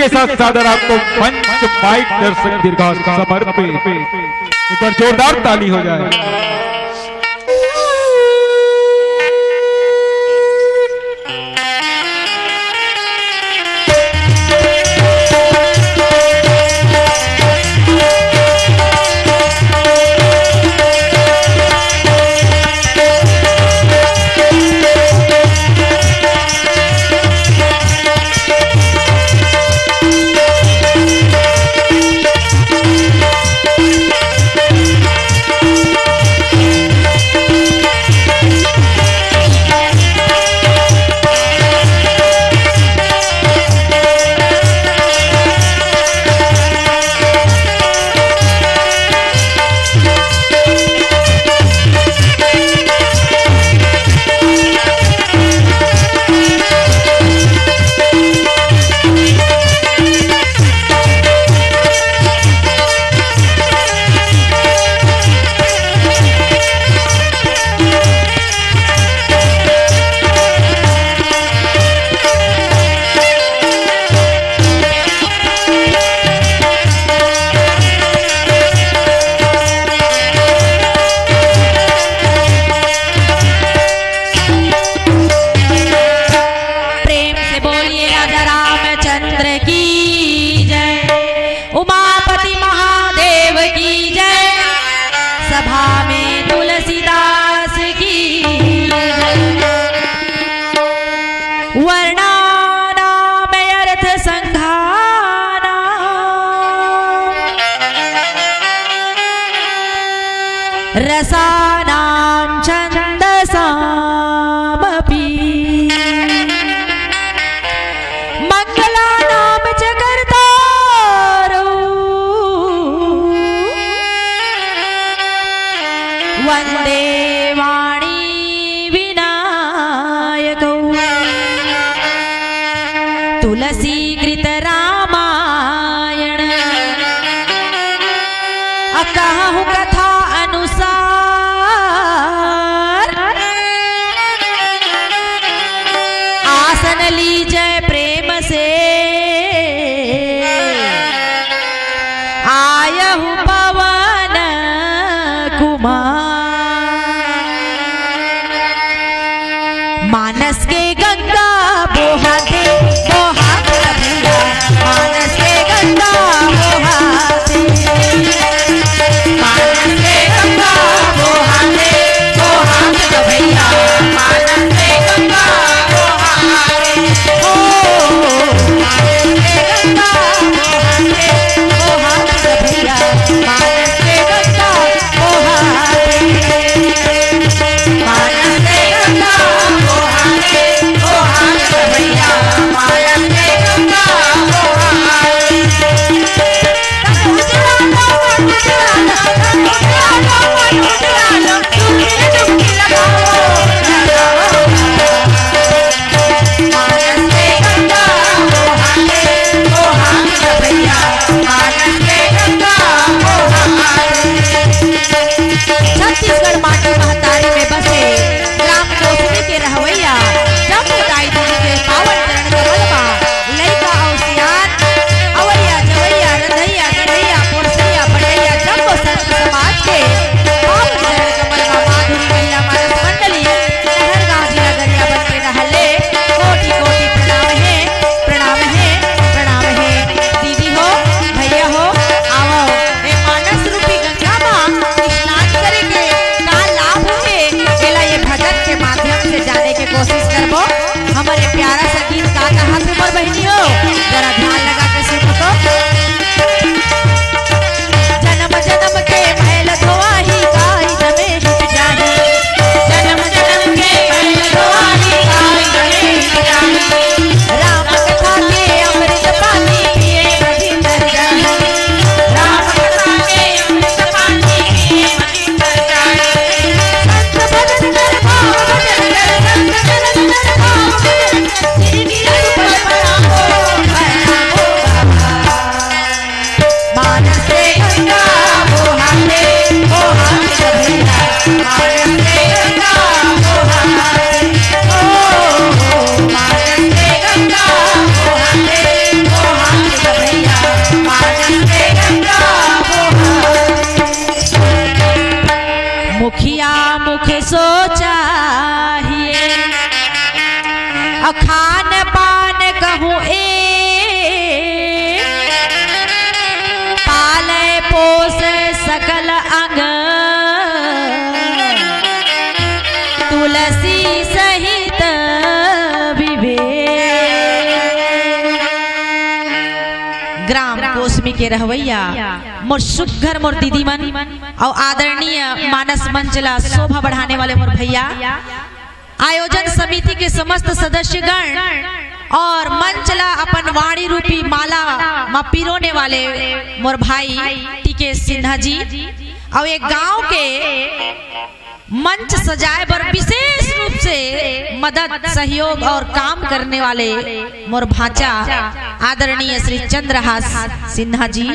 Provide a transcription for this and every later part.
के साथ सादर आपको मंच माइक दर्शक दीर्घा समर्पित। एक बार जोरदार ताली हो जाए। रसानां छन्दसामपि मङ्गलानां च कर्तारौ वन्दे वाणी विनायकौ तुलसीकृत रामायण कहूँ कथा अनुसार आसन लीजिए प्रेम से आयहु पवन कुमार मानस के गंगा बोहा दे बोहा सकल अंग तुलसी सहित ग्राम कोसमी के रहवैया मोर सुघर मोर दीदी मन और आदरणीय मानस मंचला शोभा बढ़ाने वाले मोर भैया, आयोजन समिति के समस्त सदस्यगण और मंचला अपन वाणी रूपी माला मा पिरोने वाले मोर भाई टीके सिन्हा जी और एक गांव के मंच सजाए पर विशेष रूप से मदद सहयोग और काम करने वाले मोर भाचा आदरणीय श्री चंद्रहास सिन्हा जी,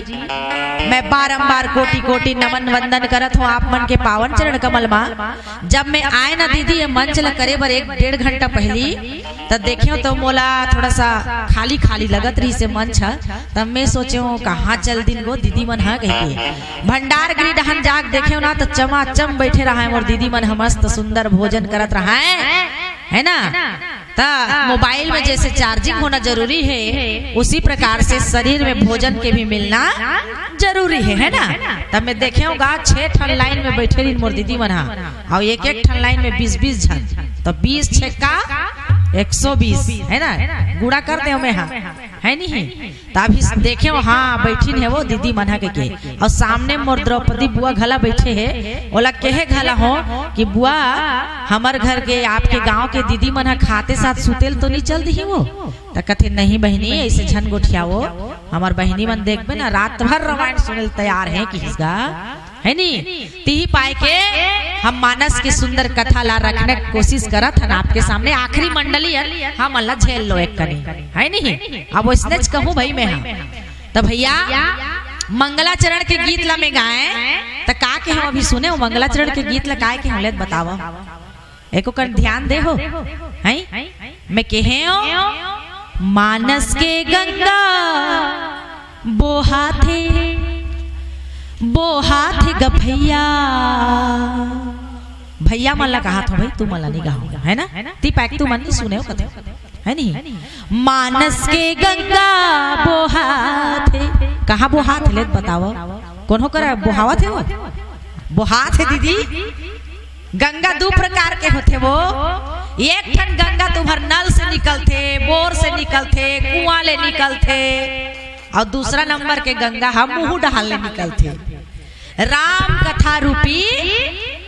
मैं बारंबार कोटि कोटि नमन वंदन करत हूँ आप मन के पावन चरण कमल मा। जब मैं आए ना दीदी ये मंच ल करे बर 1-1.5 घंटा पहली तब देखे तो मोला थोड़ा सा खाली खाली लगत रही से मंच है, तब मैं सोचे हूँ कहाँ चल दिन गो दीदी मन है कह के भंडार गृह डहन जाग देखे ना तो चमाचम बैठे रहा है मोर दीदी मन मस्त सुंदर भोजन करत रहा है ना। तो मोबाइल में जैसे चार्जिंग होना जरूरी है उसी प्रकार से शरीर में भोजन के भी मिलना जरूरी है ना। तब मैं देखे होगा 6 ठन लाइन में बैठे रही मोर दीदी मना और एक ठन लाइन में 20-20 जन, तो 20 छक्का 120 है ना, गुड़ा करते हो मैं हाँ है नहीं। तभी देखे हो हाँ बैठी है वो दीदी मना के और सामने मोर द्रौपदी बुआ घला बैठे है, ओला कहे घला हो कि बुआ हमार घर के आपके गांव के दीदी मना खाते साथ सुतेल तो नहीं चल दी वो, तो कहते नहीं बहनी ऐसे झन गोठियाओ हमार बहनी मन देखबे ना रात भर रामायण सुनल तैयार है कि है नी। ती पाए के हम मानस की सुंदर कथा ला रखने की कोशिश करत हन आपके सामने, आखिरी मंडली है हम अल्लाह झेल लो एक कनी है नहीं। अब इसने कहूँ भाई मैं हाँ तो भैया मंगलाचरण के गीत ला में गाए तो का के हम अभी सुने हो मंगलाचरण के गीत ला गाय के हमले बताओ एको कर ध्यान दे हो है। मैं कहे हो मानस के गंगा बोहा थे गभैया, भैया मल्ला कहा था भाई तू मल्ला नहीं कहा है ना, ती पैक तू मन नहीं सुने हो कथे है नहीं। मानस के गंगा बोहा थे, कहाँ बोहा थे ले बताओ कौन हो कर बोहावा थे वो बोहा थे दीदी। गंगा 2 प्रकार के होते वो, एक ठन गंगा तुम्हार नल से निकलते, बोर से निकलते, कुआं ले निकलते और दूसरा नंबर के गंगा हम मुंह डालने निकलते। राम कथा रूपी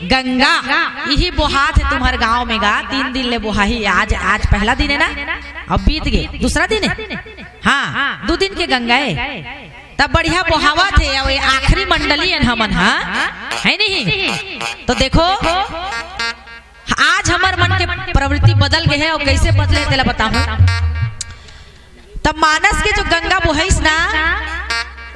गंगा यही बोहात है तुम्हारे गांव में गा 3 दिन ले बोहाही, आज पहला दिन है ना अब बीत गए दूसरा दिन है हाँ 2 दिन के गंगा है तब बढ़िया बोहावा थे और आखिरी मंडली है हमन है नहीं। तो देखो आज हमार मन के प्रवृत्ति बदल गए है और कैसे बदले तेला बताऊं। तब मानस के जो गंगा बोहिस ना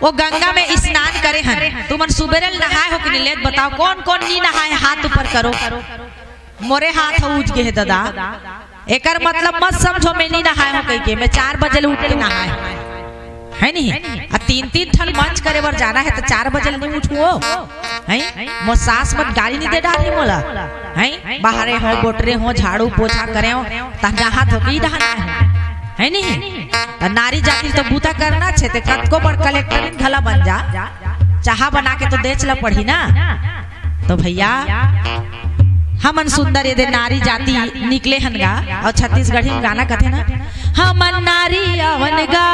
वो गंगा में स्नान करे हन, तुमन सुबेरे नहाए हो कि नहीं लेत बताओ कौन कौन नहीं नहाए हाथ ऊपर करो। मोरे हाथ उज गए है दादा, एकर मतलब मत समझो मैं नहीं नहाए हो कह के, मैं 4 बजे उठ के नहाए है नहीं। 3-3 ठन मंच करे बर जाना है तो 4 बजे नहीं उठुओ है। मोर सास मत गाड़ी नहीं दे डाली मोला है, बाहरे हो गोटरे हो झाड़ू पोछा करे हो तहाँ धो के नहाना है नहीं। तो नारी जाति तो बूता करना छे ते कतको बड़ कलेक्टर घला बन जा, चाहा बना के तो देच ला पड़ी ना। तो भैया हमन सुंदर ये दे नारी जाति निकले हन गा और छत्तीसगढ़ी में गाना कथे ना हमन नारी आवन गा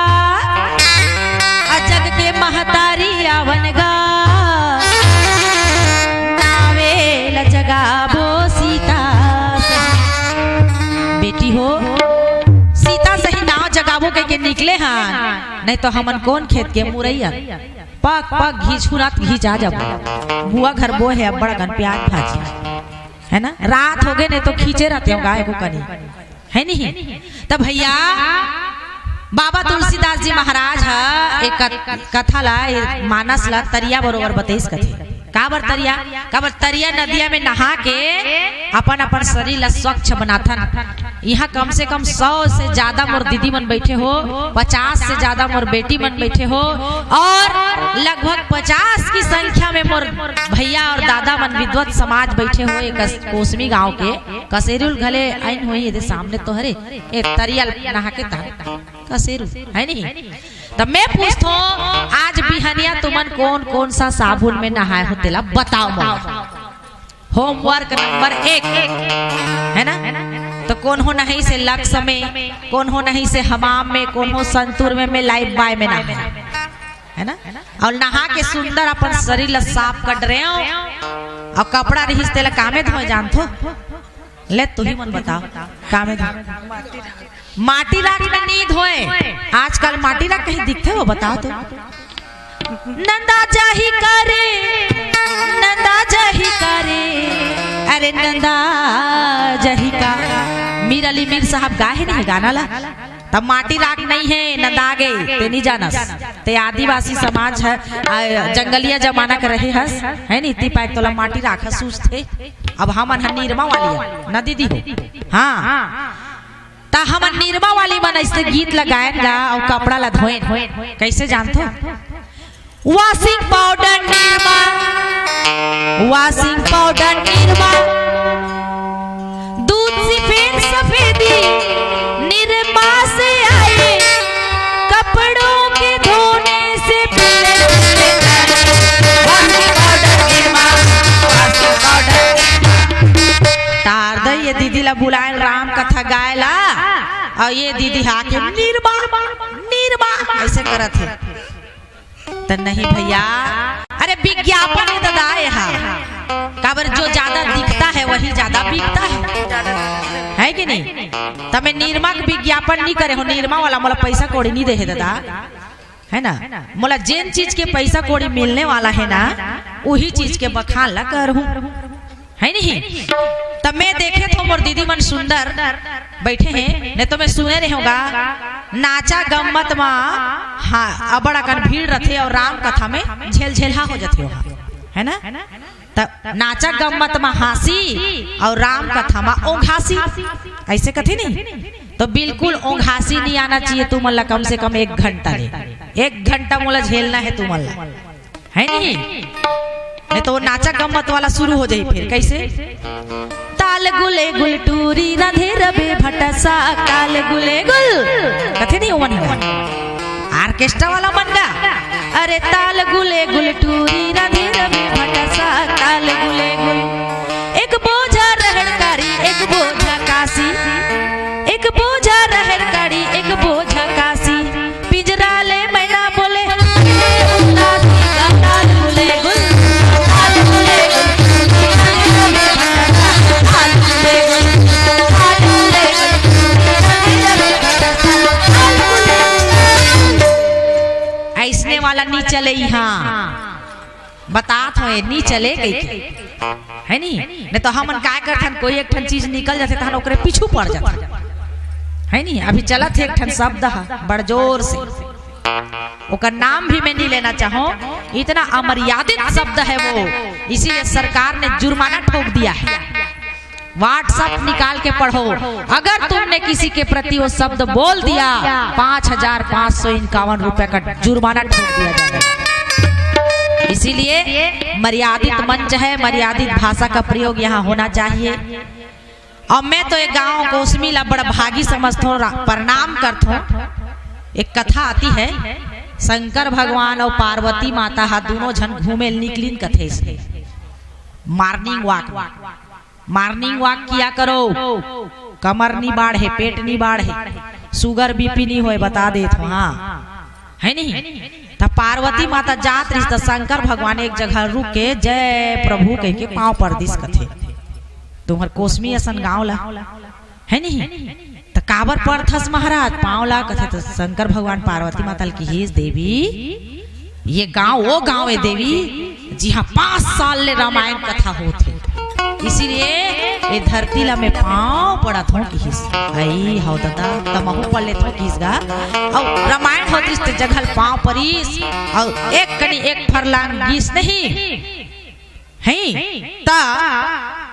जग के महतारी आवन गा नावेल जगाबो सीता बेटी हो सीता सही नाव जगाबो के निकले हाँ, नहीं तो हमन कौन खेत के मुरैया पग पग घींचुरात घींचा जब बुआ घर बो है बड़ा गन प्याज भाजी है ना, रात हो गए नहीं तो खींचे रहते हो गाय को कनी है नहीं। तब भैया बाबा तुलसीदास जी महाराज है एक कथा ला मानस ला तरिया बरोबर बतेस कथे काबर तरिया नदिया में नहा के अपन अपन शरीर ला स्वच्छ बनाथन। यहाँ कम से कम 100 से ज्यादा मोर दीदी मन बैठे हो, 50 से ज्यादा मोर बेटी मन बैठे हो और लगभग 50 की संख्या में मोर भैया और दादा मन विद्वत समाज बैठे हो। एक कोसमी गांव के कसेरुल घले आइन हुई ये सामने तो हरे ए तरिया नहा के कसेरू है नहीं। तब मैं पूछता हूँ आज बिहनिया तुमन कौन कौन सा साबुन में नहाए हो तेला बताओ मोला। होमवर्क नंबर 1 है ना। तो कौन हो नहीं से लक्स में, कौन हो नहीं से हमाम में, कौन हो संतूर में लाइफ बाय में नहा है ना। और नहा के सुंदर अपन शरीर ला साफ कर रहे हो और कपड़ा रही तेला कामे धोए जानथो ले तू ही मन बताओ कामे धो माटी राख में नहीं धोए। आजकल माटी राख कहीं दिखते हो बताओ तो। नंदा जाही करे, नंदा जाही करे, अरे नंदा जाही का मीर अली मीर साहब गाए नहीं गाना ला। तब माटी राख नहीं है नंदा गए ते नहीं जाना ते आदिवासी समाज है जंगलिया जमाना कर रहे हस है नी ती पैक तोला माटी राख सूस थे। अब हमन नीरमा वाली न दीदी हो हाँ ता हमन नीरमा वाली मन ऐसे गीत लगाएगा और कपड़ा ला धोए कैसे जानते हो। Washing powder Nirma, washing powder Nirma, दूध सफेद सफेदी निरमा से आए, कपड़ों के धोने से पहले washing powder Nirma, washing powder तार दे ये दीदी ला बुलाए राम कथा गायला और ये दीदी आके निरमा निरमा ऐसे करत है तो नहीं भैया। अरे विज्ञापन दादाए काबर जो ज्यादा दिखता है वही ज्यादा बिकता है कि नहीं। तब मैं निरमा का विज्ञापन नहीं करे हो, निरमा वाला मोला पैसा कौड़ी नहीं दे है दादा है ना। मोला जिन चीज के पैसा कौड़ी मिलने वाला है ना वही चीज के बखान ला कर हूँ है नहीं। तब मैं देखे तो मोर दीदी मन सुंदर बैठे हैं नहीं तो मैं सुने रहे होगा नाचा गम्मत मा हाँ अबड़ अकन भीड़ रथे और राम कथा में झेल झेलहा हो जाते हो है ना। तब नाचा गम्मत मा हासी और राम कथा मा ओंघासी ऐसे कथे नहीं। तो बिल्कुल ओंघासी नहीं आना चाहिए तू मल्ला कम से कम 1 घंटा ले 1 घंटा मोला झेलना है तू मल्ला है नहीं तो नाचा गम्मत वाला शुरू हो जाए फिर कैसे। ताल गुले गुल टूरी राधे रबे भटसा काल गुले गुल कथे नहीं ओमन ऑर्केस्ट्रा वाला मन गा। अरे ताल गुले गुल टूरी राधे रबे भटसा काल गुले गुल, एक बोझा रहड़कारी एक बोझा काशी, एक बोझा रहड़कारी एक बोझा काशी, पिंजरा ले मैना बोले ताल गुले गुल ऐसने वाला नहीं चले यहाँ बतात हो नहीं चले गई है नहीं तो हमन काय करथन कोई एक ठन चीज निकल जाते तहन ओकरे पीछू पड़ जाते है नहीं। अभी चलत है एक ठन शब्द बड़ जोर से ओकर नाम भी मैं नहीं लेना चाहूँ, इतना अमर्यादित शब्द है वो, इसीलिए सरकार ने जुर्माना ठोक दिया है। व्हाट्सएप निकाल के पढ़ो, अगर तुमने किसी के प्रति वो शब्द बोल दिया 5,551 रुपए का जुर्माना ठोक दिया जाएगा। इसीलिए मर्यादित मंच है, मर्यादित भाषा का प्रयोग यहाँ होना चाहिए। और मैं तो एक गाँव कोसमी ला बड़ा भागी समझता हूँ, प्रणाम करता हूँ। एक कथा आती है, शंकर भगवान और पार्वती माता हा दोनों जन घूमे निकलीन कथे से मॉर्निंग वॉक किया करो, कमर नहीं बाढ़े, पेट नहीं बाढ़े, शुगर बीपी नहीं होए, बता दे तो हाँ है नहीं। तब पार्वती माता जात रही तो शंकर भगवान एक जगह रुक के जय प्रभु कह के पाँव पर दिस कथे। तुम्हार कोसमी असन गाँव ला है नहीं तो काबर पर थस महाराज पाँव ला कथे। तो शंकर भगवान पार्वती माता की हेज देवी, ये गांव वो गांव है देवी जी हाँ 5 साल ले रामायण कथा होते, इसीलिए ये धरती ला में पाँव पड़ा थो किस आई हाउ दादा तमहु पड़ ले थो किस गा और रामायण होती इस जगह पाँव परीस और एक कनी एक फरलांग गीस नहीं है। ता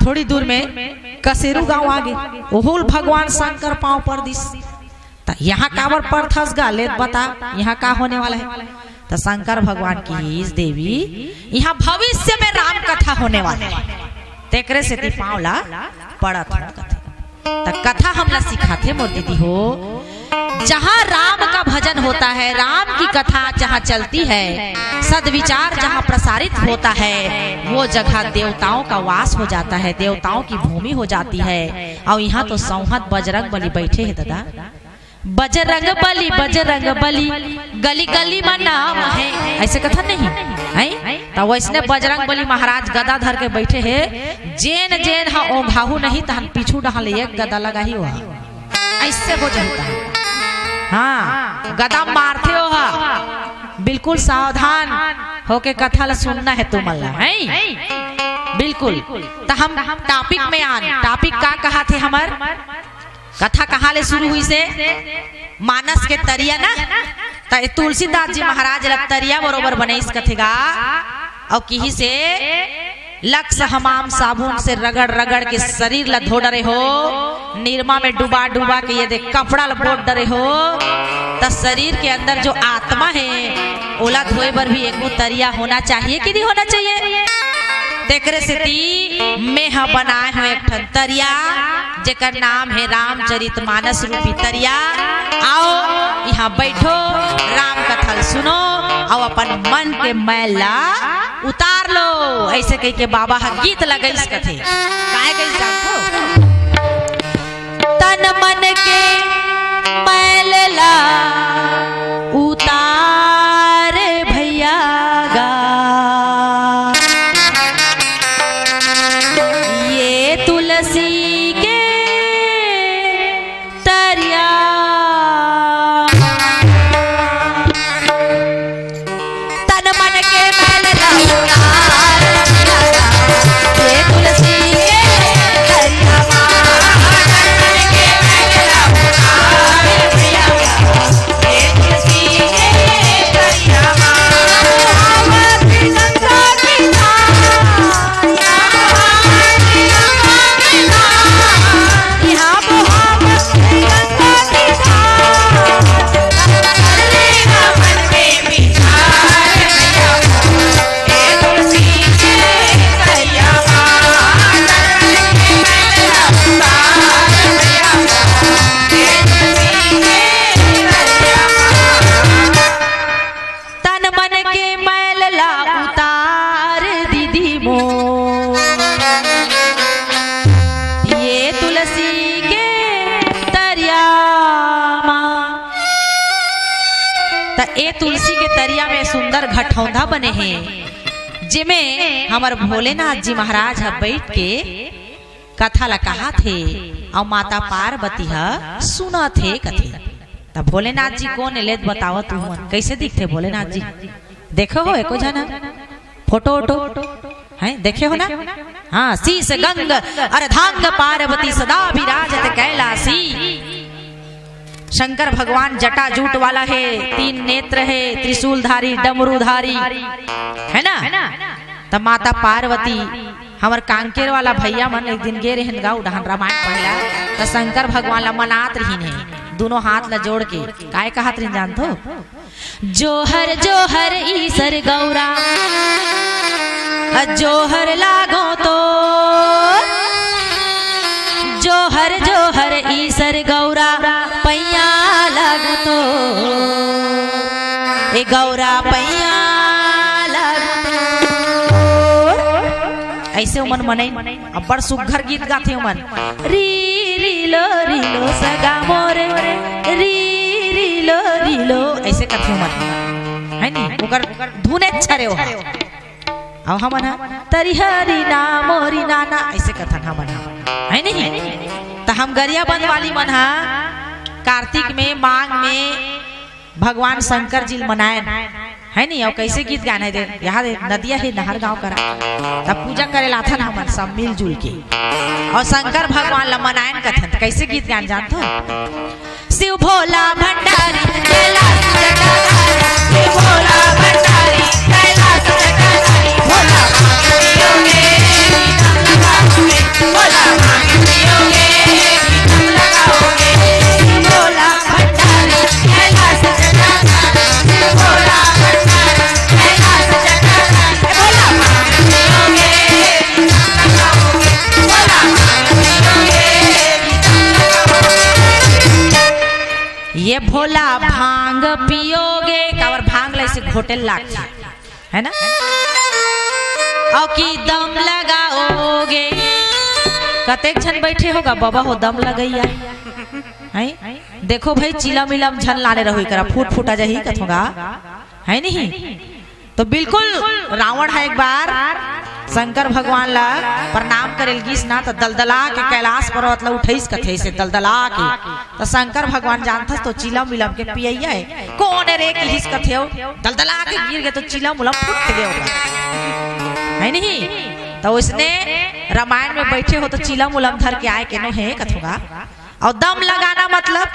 थोड़ी दूर में कसेरू गांव आगे ओहुल भगवान शंकर पाँव पर दिस। यहाँ कावर पर थस गा ले बता यहाँ का होने वाला है। तो शंकर भगवान की इस देवी यहाँ भविष्य में राम कथा होने वाला है, तेकरे से ती पावला पड़ा था कथा। तो कथा हमला सिखाते मोर दीदी हो, जहाँ राम का भजन होता है, राम की कथा जहाँ चलती है, सदविचार जहाँ प्रसारित होता है, वो जगह देवताओं का वास हो जाता है, देवताओं की भूमि हो जाती है। और यहाँ तो सौहत बजरंग बली बैठे हैं दादा। बजरंग बली गली गली में नाम है, ऐसे कथा नहीं है। तो वैसने बजरंग बली महाराज गदा धर के बैठे हैं। जेन जेन हाँ ओघाहू नहीं तो हम पीछू डहाल एक गदा लगा ही हुआ, ऐसे हो जाता है। हाँ गदा मारते हो हा, बिल्कुल सावधान होके कथा ला सुनना है तुम अल्लाह है बिल्कुल। तो हम टॉपिक में आन, टॉपिक का कहा थे हमार कथा कहाँ ले शुरू हुई से मानस के तरिया ना, तो तुलसीदास जी महाराज लग तरिया बरोबर बने इस कथेगा। और किही से लक्स हमाम साबुन से रगड़ रगड़ के शरीर ला धो डरे हो, निरमा में डुबा डुबा के ये देख कपड़ा ला बोट डरे हो, तो शरीर के अंदर जो आत्मा है ओला धोए बर भी एक तरिया होना चाहिए कि नहीं होना चाहिए। तेकरे से ती में हा बनाए हुए एक ठन तरिया जेकर नाम है रामचरितमानस रूपी तरिया। आओ यहाँ बैठो, राम कथा सुनो और अपन मन के मैला उतार लो। ऐसे कह के बाबा हा गीत लगे इस कथे काहे गई जानतो, तन मन के मैला उतार भैया गा, ये तुलसी के तरिया, तन मन के मैला उतार भैया गा, ये तुलसी के तरिया, तन मन के मैला उतार भैया गा, ये तुलसी के तरिया, ए तुलसी के तरिया में सुंदर घटौंधा बने हैं, जिमें हमार भोलेनाथ जी महाराज है बैठ के कथा ला कहा थे और माता पार्वती है सुना थे कथे। तब भोलेनाथ जी कौन लेत बताओ तू कैसे दिखते भोलेनाथ जी, देखो हो एको जना फोटो वोटो है देखे हो ना। हाँ शीस गंग अर्धांग पार्वती सदा विराजत कैलासी, शंकर भगवान जटा जूट वाला है, 3 नेत्र है, त्रिशूलधारी डमरूधारी है ना। तब माता पार्वती हमार कांकेर वाला भैया मन एक दिन गे रहन गाँव डहन रामायण पढ़ला, तो शंकर भगवान ला मनात रही है, दोनों हाथ ला जोड़ के काय कहत रही जानतो, जोहर जोहर ईसर गौरा जोहर लागो तो, जोहर जोहर ईसर गौरा पैया लागो तो, ए गौरा पैया लागो तो। ऐसे उमन मने अब्बड़ सुघर गीत गाथे उमन, री रीलो सगा मोरे री रीलो ऐसे करथे उमन है नी, ओकर धुन अच्छा रे हो। अब हमन तरिहरी ना मोरी नाना ऐसे कथन हमन है नहीं। तो हम गरिया बंद वाली मन हा कार्तिक में मांग में भगवान शंकर जी मनाए है नहीं। और कैसे गीत गाने दे, यहाँ नदिया है नहर गांव करा, तब पूजा करे लाथन हमन सब मिलजुल के, और शंकर भगवान ला मनायन कथन कैसे गीत गान जानतो, शिव भोला भंडारी कैलाश जटाधारी, शिव भोला भंडारी कैलाश जटाधारी, भोला मांगलियोगे गीतम लगाओगे, भोला मांगलियोगे गीतम लगाओगे, शिव भोला भंडारी कैलाश जटाधारी, शिव भोला भंडारी कैलाश जटाधारी, भोला मांगलियोगे गीतम लगाओगे, भोला मांगलियोगे गीतम लगाओगे। ये भोला भांग लगाओगे कावर भांग ला इसे घोटेल लागते है ना, और की दम लगाओगे कतेक झन बैठे होगा बाबा हो दम लगैया है। देखो भाई चिला मिलम झन लाने रहो करा फूट फूटा जाही कथोगा है नहीं। तो बिल्कुल रावण है एक बार शंकर भगवान ला प्रणाम करेल गिस ना तो दलदला के कैलाश पर्वत ला उठैस कथे से दलदला के। तो शंकर भगवान जानथस तो चिलम मिलम के पियैया है कौन रे के हिस कथे हो दलदला के गिर गए तो चिलम मुलम फूट गए है नहीं। तो उसने रामायण में बैठे हो तो चिलम उलम धर के आए के नो है कथोगा। और दम लगाना मतलब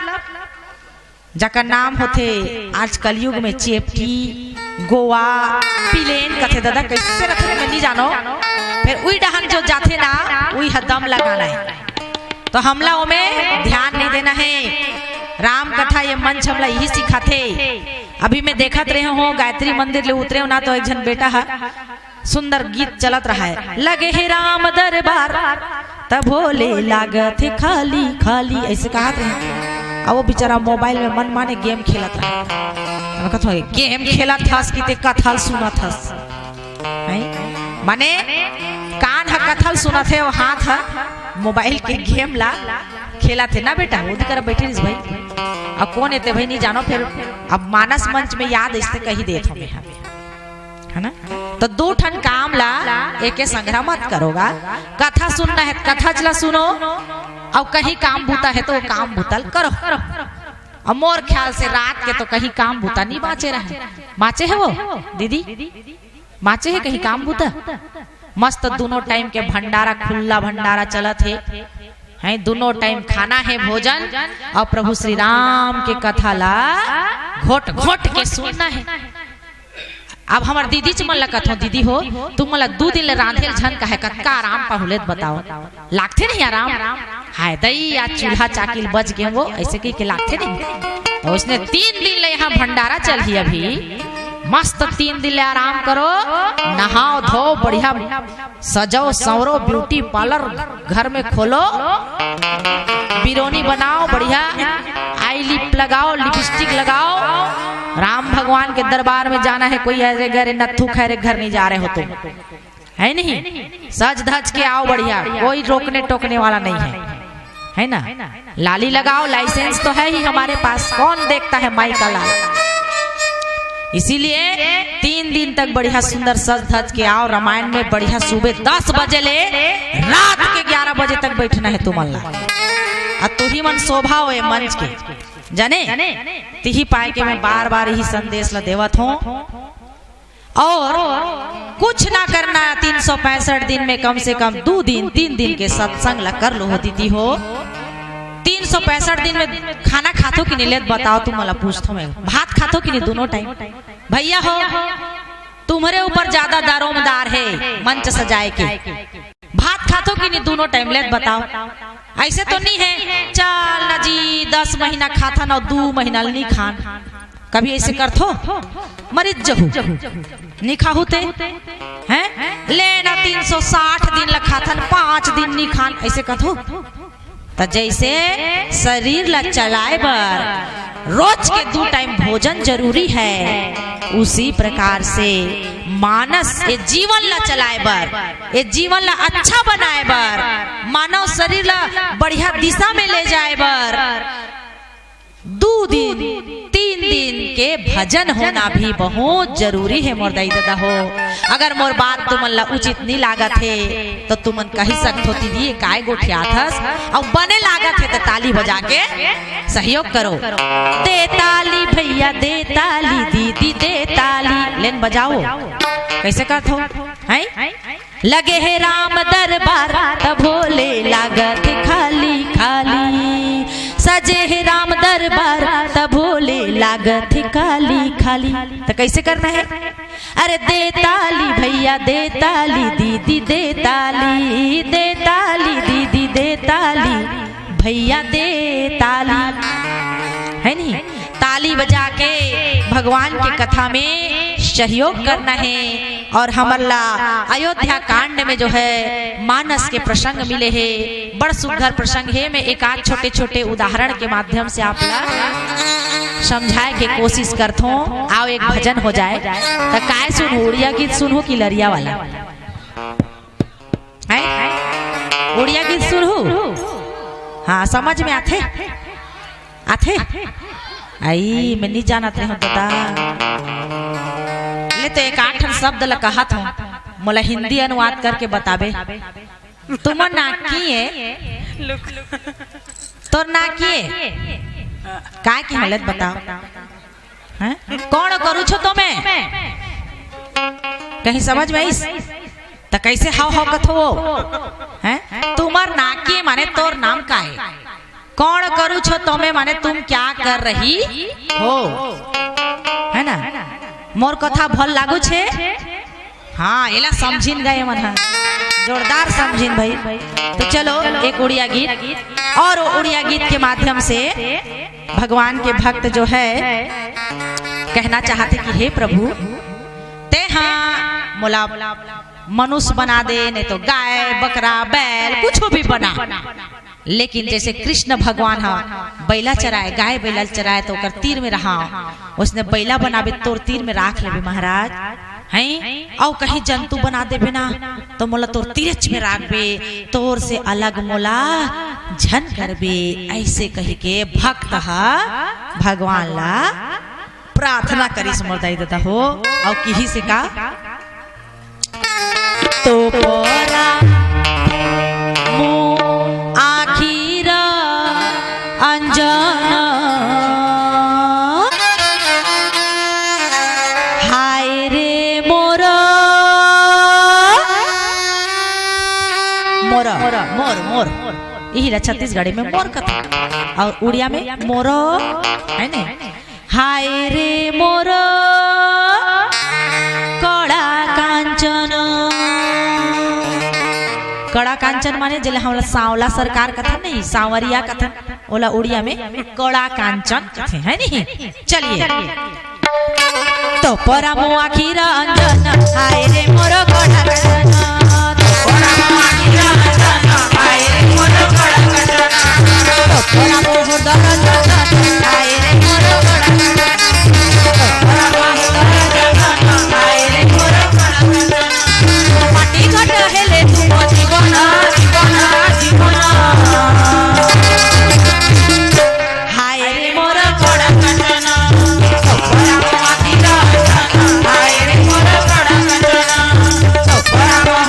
जकर नाम होते आज कलयुग में चेपटी गोवा पिलेन कथे दादा कैसे रखे मैं नहीं जानो। फिर उई डहन जो जाते ना उई दम लगाना है। तो हमला में ध्यान नहीं देना है। राम कथा ये मंच हमला यही सिखाते। अभी मैं देखत रहे हो गायत्री मंदिर ले उतरे हो ना तो एक जन बेटा है सुंदर गीत चलत रहा है लगे है राम दरबार तब भोले लागत खाली खाली ऐसे कहा रहे। अब वो बेचारा मोबाइल में मन माने गेम खेलत रहा कथो गेम खेला थस कि ते कथल सुना थस माने कान हा कथल सुना थे और हाथ हा मोबाइल के गेम ला खेला थे ना बेटा वो दिकर बैठे रही भाई। अब कौन एते भाई नहीं जानो। फिर अब मानस मंच में याद इससे कही देत हमें है ना। तो दो ठन काम ला एक संग्रह मत करोगा। कथा सुनना है कथा चला सुनो और कहीं काम बूता है तो काम बूतल करो। और मोर ख्याल से रात के तो कहीं काम बूता नहीं बाँचे रहे। माचे है वो दीदी माचे है कहीं काम बूता मस्त दोनों टाइम के भंडारा खुला भंडारा चलत है दोनों टाइम खाना है भोजन और प्रभु श्री राम के कथा ला घोट घोट के सुनना है। अब हमार दीदी चमन लगत हो दीदी हो तुम मला 2 दिन ले रांधेल झन का है कतका आराम पाहुलेत बताओ लागते नहीं आराम हाय दई आज चूल्हा चाकिल बच गए वो ऐसे कही के लागते नहीं। और उसने 3 दिन ले यहाँ भंडारा चल ही अभी मस्त 3 दिन ले आराम करो नहाओ धो बढ़िया सजाओ संवरो ब्यूटी पार्लर घर में खोलो बिरोनी बनाओ बढ़िया आई लिप लगाओ लिपस्टिक लगाओ। राम भगवान के दरबार में जाना है कोई ऐसे गरे नत्थू खैरे घर नहीं जा रहे हो तुम है नहीं। सज धज के आओ बढ़िया कोई रोकने टोकने वाला नहीं है ना। लाली लगाओ लाइसेंस तो है ही हमारे पास कौन देखता है माई का लाल। इसीलिए 3 दिन तक बढ़िया सुंदर सज धज के आओ। रामायण में बढ़िया सुबह 10 बजे ले रात के 11 बजे तक बैठना है तुम अल्लाह। तू ही मन शोभा हो मंच के जाने तिही पाए के मैं बार बार यही संदेश ला देवत हूँ। और कुछ ना करना 365 दिन में कम से कम 2 दिन 3 दिन के सत्संग ला कर लो दीदी हो। 365 दिन में खाना खातो कि नहीं लेत बताओ तुम मला पूछतो मैं भात खातो कि नहीं दोनों टाइम भैया हो तुम्हारे ऊपर ज्यादा दारोमदार है मंच सजाए के भात खातो कि नहीं दोनों टाइम लेत बताओ। ऐसे तो नहीं है चल ना जी 10 महीना खाता ना 2 महीना नहीं खान कभी ऐसे करथो मरीज जहू नहीं खाहुते हैं लेना 360 दिन ला खाथन 5 दिन नहीं खान ऐसे कथो। तो जैसे शरीर ला चलाए बर रोज के 2 टाइम भोजन जरूरी है उसी प्रकार से मानस ये जीवन ला चलाए बर ये जीवन ला अच्छा बनाए बर मानव शरीर ला बढ़िया दिशा में ले जाए बर 2 दिन 3 दिन के भजन होना भी बहुत जरूरी है मोर दाई दादा हो। अगर मोर बात तुमन ला उचित नहीं लागत है तो तुमन कही सकत हो दीदी काय गोठिया थस और बने लागत है तो ताली बजा के सहयोग करो। दे ताली भैया दे ताली दीदी दे ताली लेन बजाओ कैसे करत हो हैं लगे है राम दरबार तब भोले लागत खाली खाली सजे है राम दरबार तब भोले लागत खाली खाली। तो कैसे करना है अरे दे ताली भैया दे ताली दीदी दे ताली दीदी दे ताली भैया दे ताली है नहीं। ताली बजा के भगवान के कथा में सहयोग करना है। और हमारा अयोध्या कांड में जो है मानस के प्रसंग मिले हैं बड़ सुघर प्रसंग है। मैं एक आध छोटे छोटे उदाहरण के माध्यम से आप समझाए के कोशिश करथो। आओ एक भजन हो जाए तो काय सुन उड़िया गीत सुनहो कि लरिया वाला है? उड़िया गीत सुनहु? हाँ समझ में आथे आथे आई मैं नहीं जानत रही हूँ दादा ले तो एक आठ शब्द ला कहत हूँ मोला हिंदी अनुवाद करके बताबे। तुम ना किए तो ना किए काय की हालत बताओ हैं? कौन करू छो तुम्हें कहीं समझ में आईस तो कैसे हाव हाव कथो हैं? तुम्हार नाकी माने तोर नाम का है? कौन करू छो तुम्हें माने तुम क्या कर रही हो, है ना? मोर कथा भल लागू छे? हाँ एला समझिन गए मन हा जोरदार समझिन भाई। तो चलो एक उड़िया गीत और उड़िया गीत के माध्यम से भगवान के भक्त जो है कहना चाहते कि हे प्रभु ते हाँ मोला मनुष्य बना दे नहीं तो गाय बकरा बैल कुछ भी बना, लेकिन जैसे कृष्ण भगवान हा बैला चराए गाय बैला चराए तो कर तीर में रहा उसने बैला बनाबे तोर तीर में राख लेबे महाराज हैं। और कहीं जंतु बना देबे ना तो मोला तोर तीरच में राखबे तोर से अलग मोला झन करबे ऐसे कही के भक्त हा भगवान ला प्रार्थना करी समर्दाई देता हो। और किही से का तो पोरा मुँह आखिर अंजन हाय रे मोर मोर मोर मोर यही छत्तीसगढ़ी में मोर कथा और उड़िया में मोर है ना। हाय रे मोर कड़ा कांचन कड़ा कांचन माने जिला हमला सांवला सरकार कथन नहीं सांवरिया कथन ओला उड़िया में कड़ा कांचन कथे है नहीं। चलिए तो परा मुआ की रंजन हाय रे मोर कड़ा कांचन तो परा मुआ की रंजन हाय रे मोर कड़ा कांचन तो परा मोर दरजन हाय रे मोर कड़ा कांचन तो परा मोर दरजन हाय रे मोर कड़ा कांचन माटी घट हेले तू जीवन जीवन जीवन हाय रे मोर कड़ा कांचन तो परा मोर की रंजन हाय रे मोर कड़ा कांचन तो परा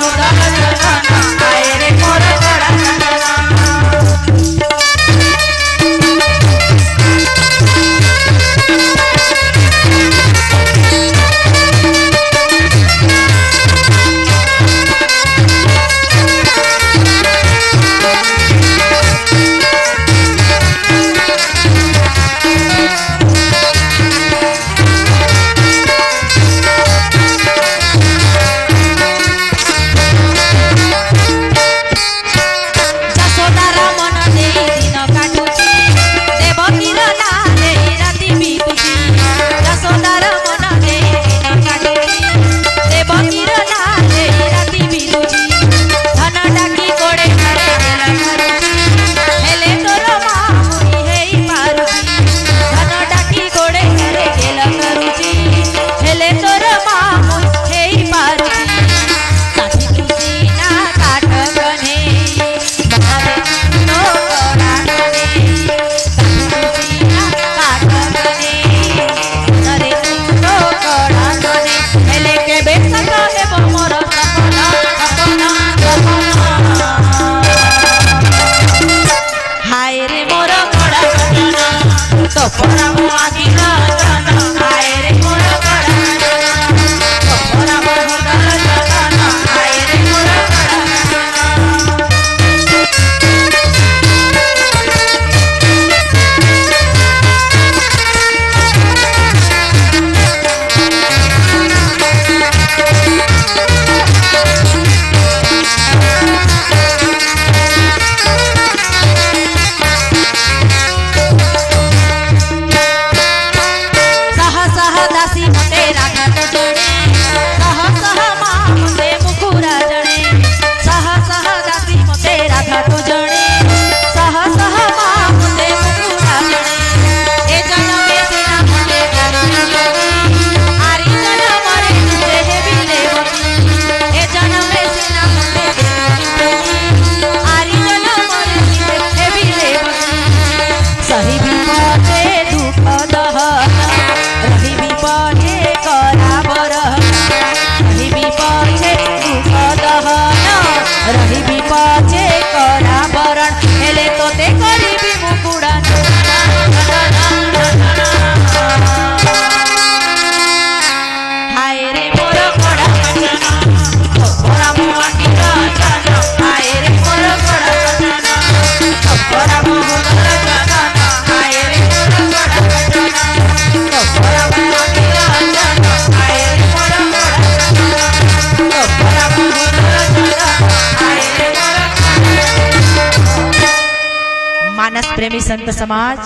प्रेमी संत समाज,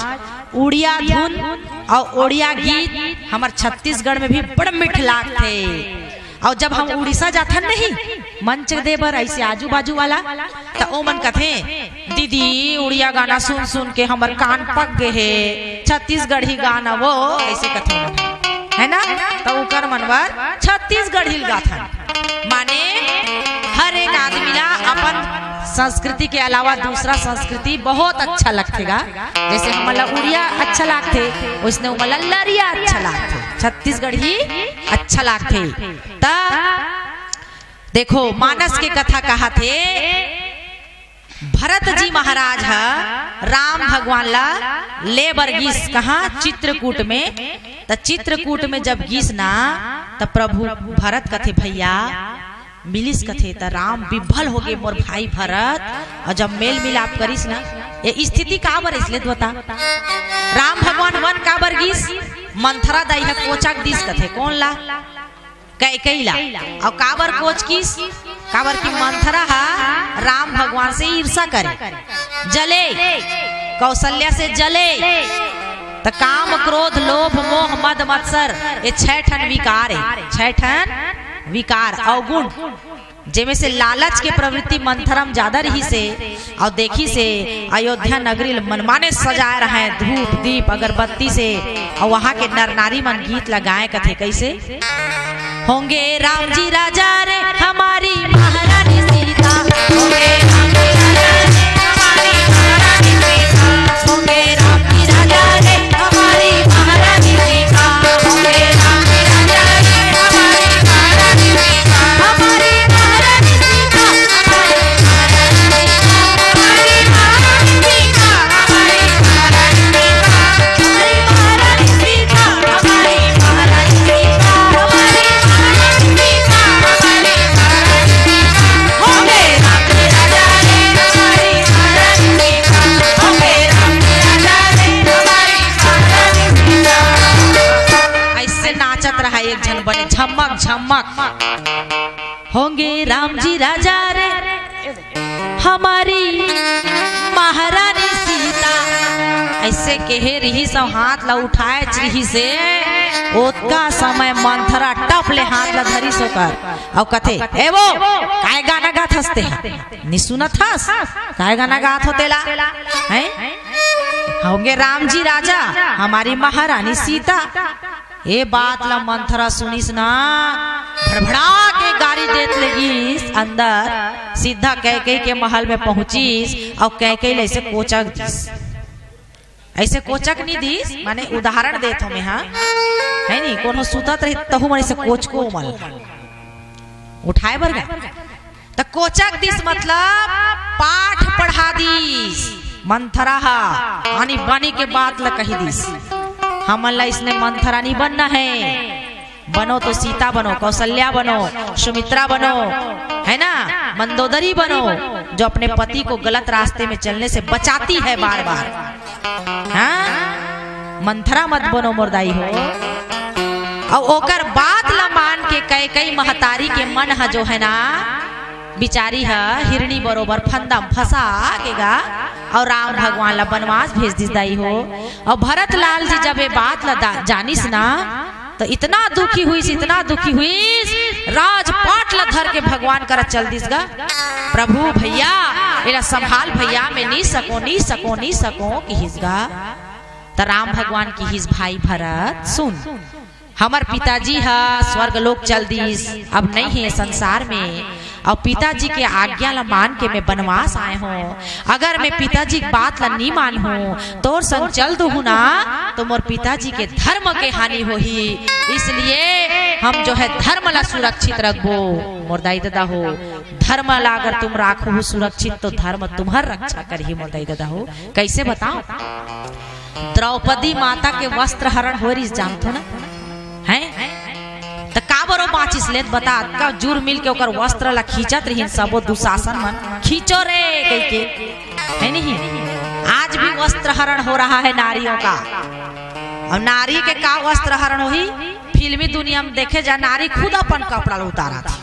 उड़िया धुन और उड़िया गीत हमार छत्तीसगढ़ में भी बड़ मीठ लागथे। और जब हम उड़ीसा जाथन नहीं मंच देवर ऐसे आजू बाजू वाला तो ओ मन कथे दीदी उड़िया गाना सुन सुन के हमर कान पक गए है, छत्तीसगढ़ी गाना वो ऐसे कथे है ना। तो उकर मनवर छत्तीसगढ़ी गाथन माने हर एक आदमी ला अपन संस्कृति के अलावा दूसरा संस्कृति बहुत अच्छा लगतेगा। जैसे हमला उड़िया अच्छा लगते उसने उमला लरिया अच्छा लगते, छत्तीसगढ़ी अच्छा लगते। तब देखो मानस के कथा कहा थे भरत जी महाराज है राम भगवान ला ले बरगीस कहा चित्रकूट में। तो चित्रकूट में जब गीस ना तब प्रभु भरत कथे भैया मिलिस कथे त राम विभल हो गए मोर भाई भरत। और जब मेल मिलाप करिस ना ये स्थिति का बर इसलिए बता राम भगवान वन का बर गीस मंथरा दाई है कोचक दिस कथे कौन ला कैकेयी ला। और काबर कोच किस काबर की मंथरा हा राम भगवान से ईर्षा करे जले कौशल्या से जले। तो काम क्रोध लोभ मोह मद मत्सर ये 6 ठन विकार है, 6 ठन विकार अवगुण जेमे से लालच के प्रवृत्ति मंथरम ज्यादा रही से। और देखी से अयोध्या नगरी मनमाने सजाए रहे धूप दीप अगरबत्ती से। और वहाँ के नर नारी मन गीत लगाए कथे कैसे होंगे राम जी राजा रे हमारी महारानी सीता, होंगे राम जी राजा रे हमारी महारानी सीता, होंगे राम जी राजा रे हमारी महारानी सीता, होंगे राम जी राजा रे हमारी महारानी सीता, हमारी महारानी सीता, हमारी महारानी सीता, हमारी महारानी सीता, हमारी महारानी सीता, हमारी महारानी सीता, हमारी महारानी सीता, हमारी महारानी सीता, होंगे राम जी राजा रे हमारी महारानी सीता, होंगे राम जी राजा रे हमारी महारानी सीता। ऐसे नाचत रहा एक जन बने झमक झमक होंगे राम जी राजा रे हमारी महारानी सीता। ऐसे कहे रही सब हाथ ला उठाए रही से ओतका समय मंथरा टप ले हाथ ला धरी सोकर और कथे ए वो काय गाना गात हंसते हैं नि सुनत हस काय गाना गात होतेला हैं होंगे राम जी राजा हमारी महारानी सीता। ये बात ला मंथरा सुनिस ना भड़बड़ा के गाड़ी देत लगी अंदर सीधा कैकेयी के महल में पहुंचीस। और कैकेयी ऐसे कोचक दिस ऐसे कोचक नहीं दिस माने उदाहरण देत हो मैं हाँ है नहीं कोनो सुतत रही तहु मन ऐसे कोच को उमल उठाए बर गए। तो कोचक दिस मतलब पाठ पढ़ा दिस मंथरा आनी बानी के बात ला कही दिस हमन ला इसने मंथरा नहीं बनना है, बनो तो सीता बनो कौशल्या बनो सुमित्रा बनो है ना मंदोदरी बनो जो अपने पति को गलत रास्ते में चलने से बचाती है बार बार। हाँ मंथरा मत बनो मुर्दाई हो। और ओकर बात ला मान के कैकेयी महतारी के मन है जो है ना बिचारी है हिरणी बरोबर फंदम फंसा केगा और राम भगवान ला बनवास भेज दिस दाई हो। और भरत लाल जी जब ये बात ला जानिस ना तो इतना दुखी हुई राजपाट ला धर के भगवान कर चल दिस गा प्रभु भैया मेरा संभाल भैया मैं नहीं सको कि हिसगा। तो राम भगवान की हिस भाई भरत सुन हमार पिताजी है स्वर्ग लोक चल दिस अब नहीं है संसार में। और पिताजी के आज्ञा ला मान के मैं बनवास आए हूँ। अगर मैं पिताजी की बात ला नहीं मान हूँ तो संग चल दू ना तो मोर पिताजी के धर्म के हानि हो ही। इसलिए हम जो है धर्म ला सुरक्षित रखबो मोर दाई दादा हो। धर्म ला अगर तुम राखो हो सुरक्षित तो धर्म तुम्हार रक्षा करही मोर दाई दादा हो। कैसे बताओ द्रौपदी माता के वस्त्र हरण हो रही जानतो ना है तो काबरो बाचिस लेत बता का जुर मिल के ओकर वस्त्र ला खींचत रही सबो दुशासन मन खींचो रे कह के है नहीं। आज भी वस्त्र हरण हो रहा है नारियों का। और नारी के का वस्त्र हरण हुई फिल्मी दुनिया में देखे जा नारी खुद अपन कपड़ा उतारा थी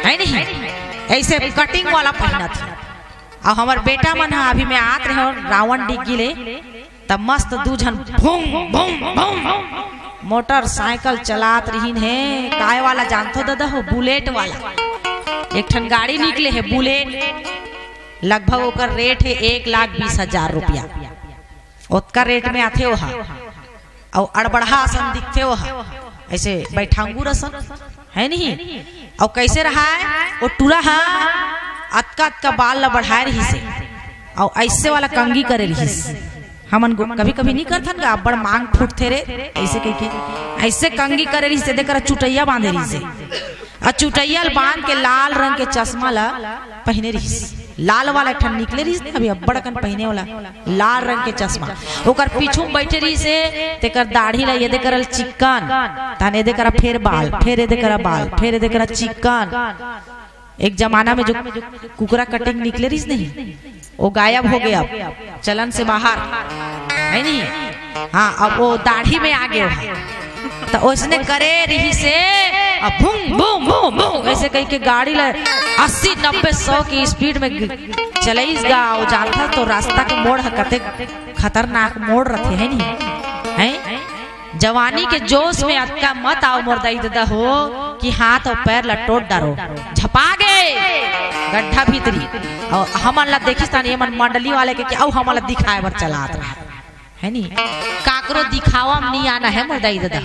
है नहीं ऐसे कटिंग वाला पहना थी। और हमार बेटा मन हा अभी मैं आत रहे रावण डिग गिले तब मस्त दू झन भूम भूम भूम मोटरसाइकिल चलात रहीन है। काय वाला जानतो दादा हो? बुलेट वाला। एक ठन गाड़ी निकले है बुलेट, लगभग ओकर रेट है 1,20,000 रुपया। उतका रेट में आथे वहा और अड़बड़ा सन दिखते वहा, ऐसे बैठांगू रसन है नहीं। और कैसे रहा है वो टूरा है अतका अतका बाल ला बढ़ाए रही से और ऐसे वाला कंगी करे रही से। हमन कभी कभी नहीं करथन का बड़ मांग फूटते रे ऐसे कह के ऐसे कंगी करे रही से देकर चुटैया बांधे रही से और चुटैया बांध के लाल रंग के चश्मा ला पहने रही। लाल वाला ठन निकले रही अभी अब्बड़ कन पहने वाला लाल रंग के चश्मा। ओकर पीछू बैठे रही से तेकर दाढ़ी ला ये देकर चिकन ताने देकर फिर बाल फिर ये देकर बाल फिर ये देकर चिकन। एक जमाना में जो कुकरा कटिंग निकले रही नहीं वो गायब हो गया चलन से बाहर है नहीं। हाँ अब वो दाढ़ी में आ गया तो उसने करे रही से भूम भूम भूम भूम ऐसे कह के गाड़ी ला 80-90-100 की स्पीड में चलेगा। वो जानता तो रास्ता के मोड़ कते खतरनाक मोड़ रखे है नहीं है। जवानी के जोश में अटका मत आओ मोरदाई दादा हो कि हाथ और पैर लटोट डारो झपा गए गड्ढा भीतरी। और हमन ला देखिस्तान ये मन मंडली वाले के क्या हमन ला दिखाए बर चलात रहा है नहीं। काकरो दिखावा में नहीं आना है मोरदाई दादा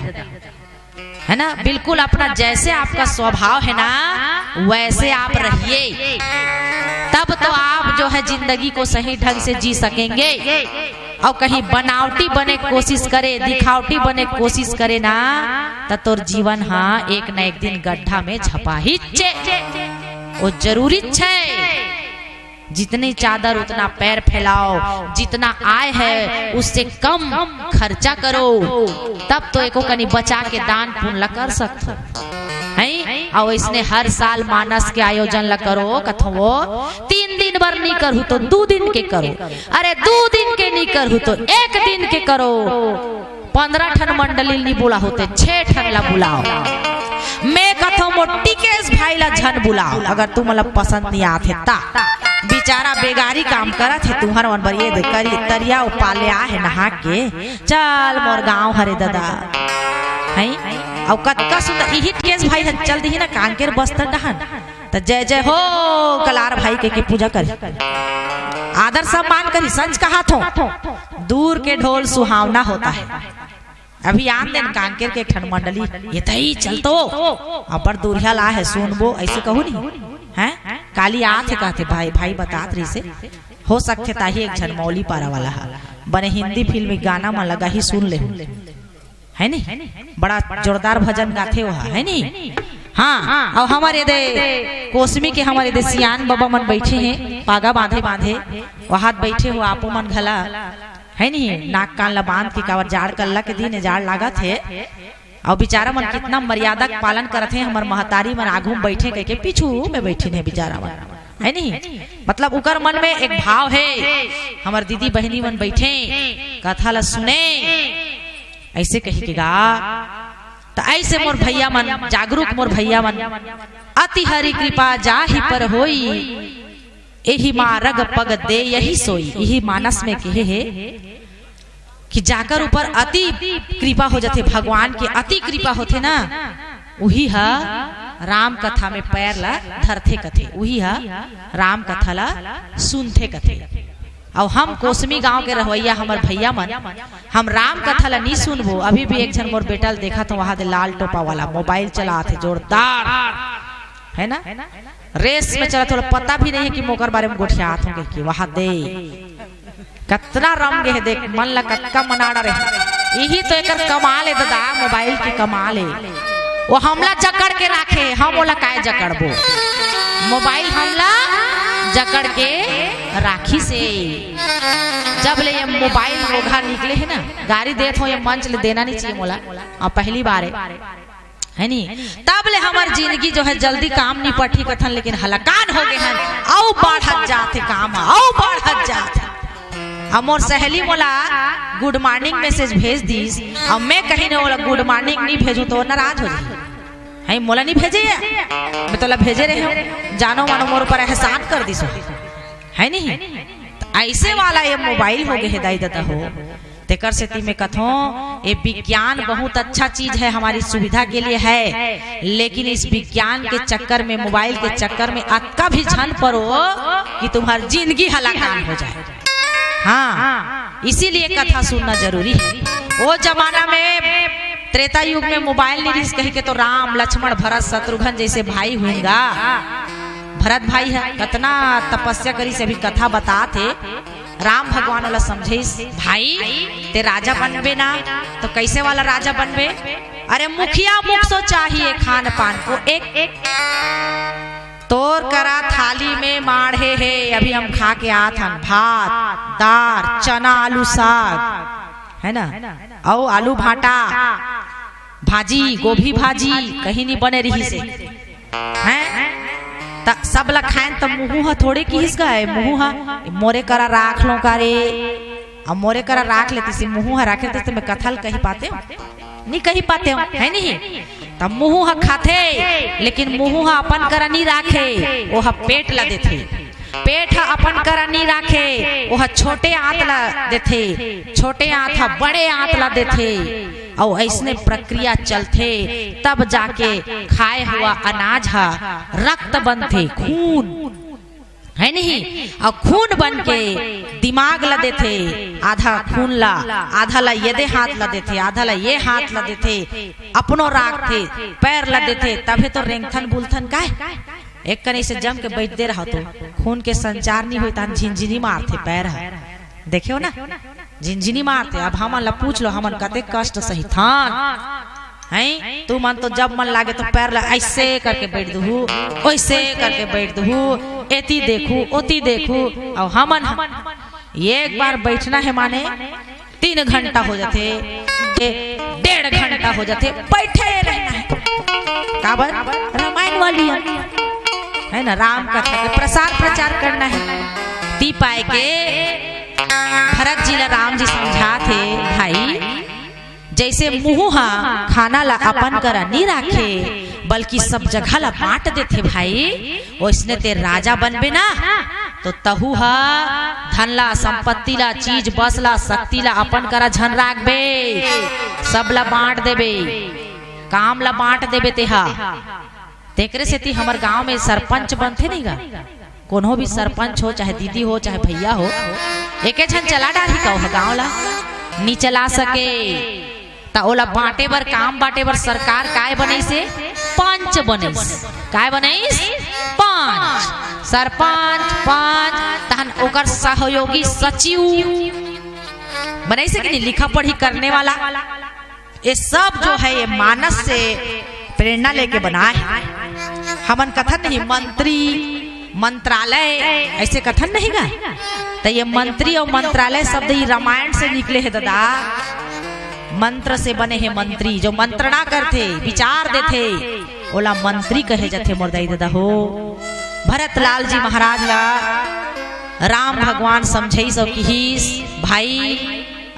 है ना। बिल्कुल अपना जैसे आपका स्वभाव है ना वैसे आप रहिए, तब तो आप जो है जिंदगी को सही ढंग से जी सकेंगे। और कहीं बनावटी बने कोशिश करे दिखावटी बने कोशिश करे ना तो तोर जीवन हाँ एक न एक दिन गड्ढा में झपा ही वो जरूरी छे। जितनी चादर उतना पैर फैलाओ, जितना आय है उससे कम खर्चा करो, तब तो एको कनी बचा के दान पुण्य कर सकते हैं। और इसने हर साल मानस के आयोजन ला करो कथो वो 3 दिन बर नहीं करू तो 2 दिन के करो, अरे 2 दिन के नहीं करू तो 1 दिन के करो। 15 ठन मंडली नहीं बुला होते 6 ठन ला बुलाओ। मैं कथो मोटी केस भाई ला झन बुलाओ अगर तुम मतलब पसंद नहीं आते ता। बेचारा बेगारी काम करत है तुम्हार मन बर ये करी तरिया पाले आ है नहा के चल मोर गांव हरे दादा है। और कतका सुंदर इहिट केस भाई हन चल दी ना कांकेर बस्तर डहन तो जय जय हो कलार भाई के पूजा करी आदर सम्मान करी संज का हाथों। दूर के ढोल सुहावना होता है। अभी आन दिन कांकेर के ठन मंडली ये तई चलतो अपर दूरिया ला है सुनबो ऐसे कहू नहीं है। काली आथे कहते भाई भाई बातात रही से हो सकते ताही एक झन मौली पारा वाला बने हिंदी फिल्म में गाना में लगा ही सुन ले है नहीं। बड़ा जोरदार भजन गाथे वहा है नहीं। हाँ और हमारे दे कोसमी के हमारे दे सियान बाबा मन बैठे हैं पागा बांधे बांधे वहां बैठे हो आपो मन घला है नहीं। नाक कान ला बांध के कावर जाड़ कल्ला के दिन जाड़ लागा थे और बेचारा मन कितना मर्यादा पालन करते हैं। हमार महतारी मन आगू में बैठे कह के पीछू में बैठे हैं बेचारा मन है नहीं। मतलब उकर मन में एक भाव है। हमार दीदी बहनी मन बैठे कथा ला सुने ऐसे कहेगा तो ऐसे मोर भैया मन जागरूक मोर भैया मन अति हरि कृपा जाहि पर होई यही मारग पग दे यही सोई। यही मानस में कहे है कि जाकर ऊपर अति कृपा हो जाते भगवान की अति कृपा होते ना वही है राम कथा में पैर ला धरते कथे वही है राम कथा ला सुनते कथे। और हम कोसमी गांव के रहोइया हमार भैया मन हम राम कथा ला नहीं सुनबो। अभी भी एक जन मोर बेटा देखा तो वहां दे लाल टोपा वाला मोबाइल चला थे जोरदार है ना रेस में चला थोड़ा पता भी नहीं है कि मोकर बारे में गोठियात होंगे कि वहां दे कतना रम गे देख मन ला कतका मनाड़ा रहे। यही तो एक कमाल है दादा मोबाइल की कमाल है। वो हमला जकड़ के रखे हम ओला काय जकड़बो मोबाइल हमला जकड़ के राखी से। जब ले ये मोबाइल मोघा निकले है ना गाड़ी देत हो ये मंच ले देना नहीं चाहिए मोला और पहली बार है नहीं। तब ले हमार जिंदगी जो है जल्दी काम नहीं पठी कथन लेकिन हलकान हो गए हैं औ बढ़त जाते काम औ बढ़त जाते। हमोर सहेली मोला गुड मॉर्निंग मैसेज भेज दीस और मैं कहीं ने बोला गुड मॉर्निंग नहीं भेजू तो नाराज हो जाए है मोला नहीं भेजे मैं तोला भेजे रहे हो जानो मानो मोर पर एहसान कर दी है नहीं। तो ऐसे वाला ये मोबाइल हो गए हिदाई दादा हो तेकर से में कथो ये विज्ञान बहुत अच्छा चीज है, हमारी सुविधा के लिए है, लेकिन इस विज्ञान के चक्कर में, मोबाइल के चक्कर में अक्का भी झन पड़ो कि तुम्हारी जिंदगी हलाकान हो जाए। हाँ, इसीलिए कथा सुनना जरूरी है। वो जमाना में त्रेता युग में मोबाइल नहीं कही के तो राम लक्ष्मण भरत शत्रुघ्न जैसे भाई हुएगा। भरत भाई है, कितना तपस्या करी से भी कथा बता थे। राम भगवान वाला समझे भाई ते राजा बनबे ना तो कैसे वाला राजा बनबे? अरे मुखिया मुख सो चाहिए खान पान को एक तोर करा थाली में माढ़े है। अभी हम खा के आत हन भात दाल चना आलू साग है ना, और आलू भाटा भाजी गोभी भाजी कहीं नहीं बने रही से हैं। सब ला खाएं तो मुँह थोड़े की हिस्सा है, मुँह मोरे करा राख लो का रे, अब मोरे करा राख लेती सी मुँह राखे तो मैं कथल कही पाते हो नहीं कही पाते हो है नहीं। तब मुँह खाते लेकिन मुँह अपन करा नहीं राखे, वो पेट ला देते, पेट अपन करा नहीं राखे, वो छोटे आंत ला देते, छोटे आंत बड़े आंत ला देते, और ऐसने प्रक्रिया चलते तब जाके खाए हुआ अनाज हा रक्त बनते, खून है नहीं। और खून बन के दिमाग ला देते, आधा खून ला आधा ला ये हाथ ला देते, आधा ला ये हाथ ला देते, अपनो राख थे पैर ला देते, तभी तो रेंगथन बुलथन का एक कनी से जम के बैठते रहा तो खून के संचार नहीं होता, झिनझिनी मारते पैर है देखे हो ना, झिनझिनी मारते। अब हमन ला पूछ लो हमन कते कष्ट सही थान है। तू मन तो जब मन लागे तो पैर ला ऐसे करके बैठ दू, वैसे करके बैठ दू, एती देखू ओती देखू, और हमन एक बार बैठना है माने 3 घंटा हो जाते, 1.5 घंटा हो जाते, बैठे रहना है। काबर रामायण वाली है ना, राम कथा के प्रसार प्रचार करना है। ती पाए के भरत जी ला राम जी समझा थे भाई जैसे मुँह खाना ला अपन करा नहीं राखे बल्कि सब जगह ला बांट देते भाई, वैसने ते राजा बनबे ना तो तहु हा धन ला संपत्ति ला चीज बस ला शक्ति ला अपन करा झन राखबे, सब ला बांट देबे, काम ला बांट देबे तेहा। तेकरे से ती हमर गांव में सरपंच बनते नहीं गा, कोनो भी सरपंच हो चाहे दीदी हो चाहे भैया हो, एक झन चला डाली कहो गाँव ला नहीं चला सके ता ओला बांटे बर काम बांटे बर सरकार काय बनई से पंच बनईस, काय बनईस पंच, सरपंच पंच तहन ओकर सहयोगी सचिव बनई से कि नहीं, लिखा पढ़ी करने वाला। ये सब जो है ये मानस से प्रेरणा लेके बनाए है। हमन कथन नहीं मंत्री मंत्रालय ऐसे कथन नहीं गा, तो ये मंत्री और मंत्रालय शब्द ही रामायण से निकले हैं दादा। मंत्र से बने हैं मंत्री, जो मंत्रणा करते विचार देते ओला मंत्री कहे जाते मोरदाई दादा हो। भरत लाल जी महाराज ला राम भगवान समझई सो किहिस भाई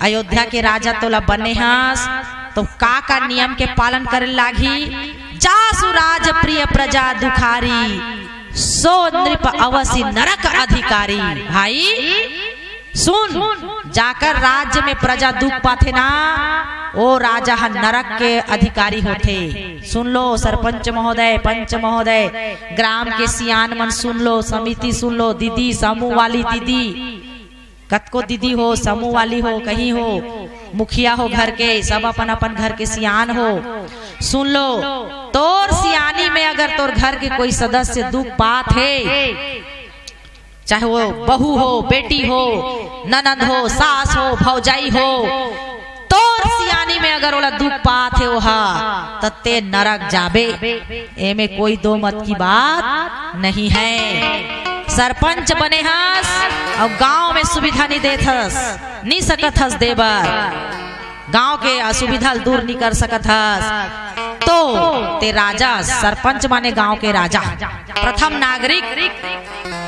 अयोध्या के राजा तोला बने हस तो का नियम के पालन करे लागी, जासु राज प्रिय प्रजा दुखारी सो नृप अवसि नरक अधिकारी। भाई सुन, जाकर राज्य में प्रजा दुख पाथे ना ओ राजा नरक के अधिकारी होते। सुन लो सरपंच महोदय पंच महोदय, ग्राम के सियान मन सुन लो, समिति सुन लो, दीदी समूह वाली दीदी, कतको दीदी हो समूह वाली हो कहीं हो, मुखिया हो घर के, सब अपन अपन घर के सियान हो, सुन लो। तोर सियानी में अगर तोर घर के कोई सदस्य दुख पात है, चाहे वो बहू हो बेटी हो ननद हो सास हो भौजाई हो, तोर सियानी में अगर ओला दुख पात है वहा तत्ते नरक जाबे, एमे कोई दो मत की बात नहीं है। सरपंच बने हस और गांव में सुविधा नहीं देत हस, नहीं सकत हस देबर, गांव के असुविधा दूर नहीं कर सकत हस, तो ते राजा सरपंच माने गांव के राजा प्रथम नागरिक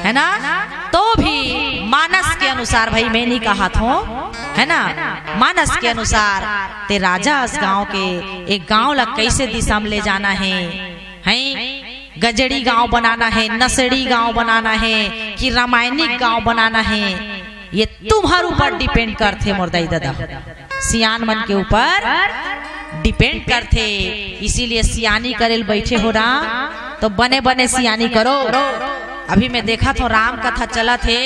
है ना। तो भी मानस के अनुसार, भाई मैं नहीं कहा था है ना, मानस के अनुसार ते राजा इस गांव के एक गांव ला कैसे दिशा में ले जाना है, गजड़ी गांव बनाना है, नसड़ी गांव बनाना है, कि रामायणी गांव बनाना है ये तुम्हारे ऊपर डिपेंड करते मोरदाई दादा, सियान मन के ऊपर डिपेंड करते। इसीलिए सियानी करेल बैठे हो ना तो बने बने सियानी करो। अभी मैं देखा तो राम कथा चला थे,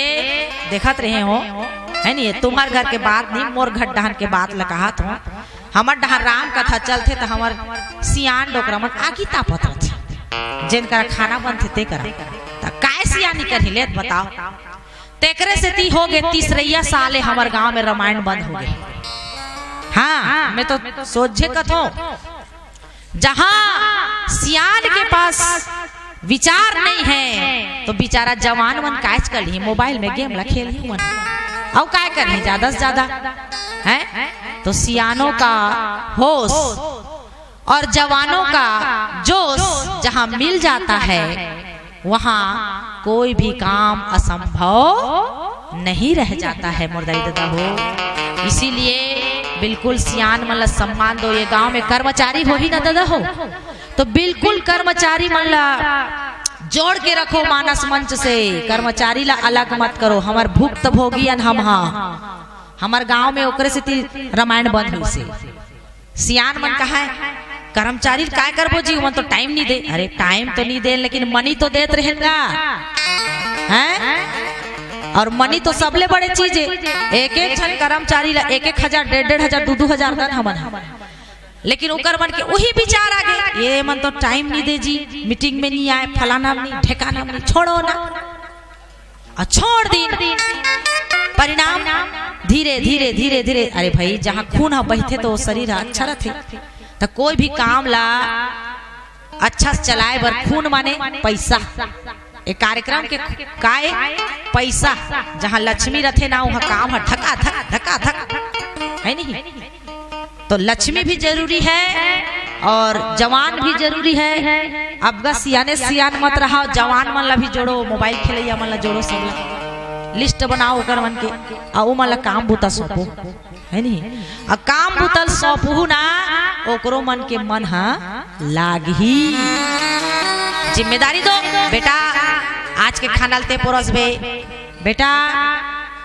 देखत रहे हो है नहीं, तुम्हार घर के बात नहीं मोर घर डहन के बात लगा तो हमार डहर राम कथा चलते तो हमार सियान डोकरा मन आगी तापत रहे, जिनका खाना बनते ते करा तो काय सियानी कर ले बताओ। तेकरे से ती हो गए 30 साल हमार गांव में रामायण बंद हो गए। हाँ मैं तो सोचे कथो जहां सियान के पास विचार नहीं है तो बेचारा जवान मन काज कर ली मोबाइल में गेम ला खेल ही मन और काय कर ज्यादा से ज्यादा है। तो सियानों का होश और जवानों का जोश जहां मिल जाता है वहां कोई भी काम असंभव नहीं रह जाता है मोरदाई दादा हो। इसीलिए बिल्कुल सियान मन ला सम्मान दो। ये गांव में कर्मचारी हो ही ना दादा हो तो बिल्कुल कर्मचारी मन ला जोड़ के रखो मानस मंच से, कर्मचारी ला अलग मत करो। हमार भुक्त भोगियन हम हमार गांव में ओकरे से रामायण बंद हुई से सियान मन कहा है कर्मचारी काय करबो जी, मन तो टाइम नहीं दे। अरे टाइम तो नहीं दे लेकिन मनी तो देते रहेगा हैं, और मनी तो सबले बड़े चीज है। एक एक छन कर्मचारी ला 1,000 1,500 2,000 दन हमन, लेकिन उकर मन के वही विचार आ गए ये मन तो टाइम नहीं दे जी, मीटिंग में नहीं आए, फलाना नहीं ठेकाना नहीं, छोड़ो ना और छोड़ दिन। परिणाम धीरे धीरे धीरे धीरे अरे भाई जहाँ खून बहते तो शरीर अच्छा रहते। तो कोई भी काम ला अच्छा से चलाए बर खून माने पैसा, एक कार्यक्रम के काय पैसा, जहाँ लक्ष्मी रथे ना वहाँ काम है धका धक धका धक है नहीं। तो लक्ष्मी भी जरूरी है और जवान भी जरूरी है। अब गा सियाने सियान मत रहा, जवान मन ला भी जोड़ो, मोबाइल खेले मन ला जोड़ो, सब ला लिस्ट बनाओ ओकर मन के और मन ला काम बूता सौंपो है नहीं। और काम बूतल सौंपू ना ओकरो मन के मन हा लागी। जिम्मेदारी दो बेटा, आज के खाना ते परोस बे बेटा,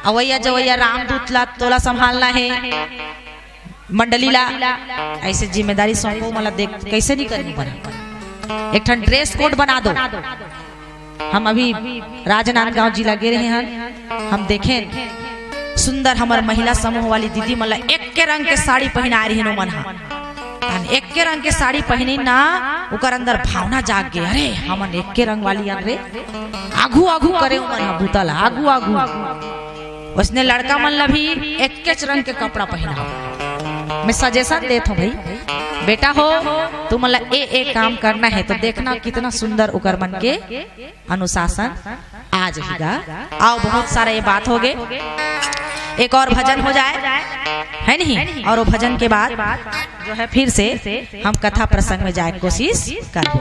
अवैया जवैया रामदूत ला तोला संभालना है, मंडली ला ऐसे जिम्मेदारी सौंपो। मला देख कैसे नहीं करनी पड़ा। एक ठन ड्रेस कोड बना दो। हम अभी राजनांदगांव जिला गे रहे हैं, हम देखें सुंदर हमार महिला समूह वाली दीदी मला एक के रंग के साड़ी पहना रही है। मन एक के रंग के साड़ी पहनी ना उकर अंदर भावना जाग गए, अरे हमन एक के रंग वाली अरे आगू आगू करे मन भूतल आगू आगू। उसने लड़का मन ला भी एक के रंग के कपड़ा पहना। मैं सजेशन देता हूँ भाई बेटा हो तुम मतलब ए काम करना है तो देखना कितना सुंदर उकर मन के अनुशासन आ जाएगा। आओ बहुत सारा ये बात हो गए, एक और भजन हो जाए है नहीं, और वो भजन के बाद जो है फिर से हम कथा प्रसंग में जाए कोशिश करो।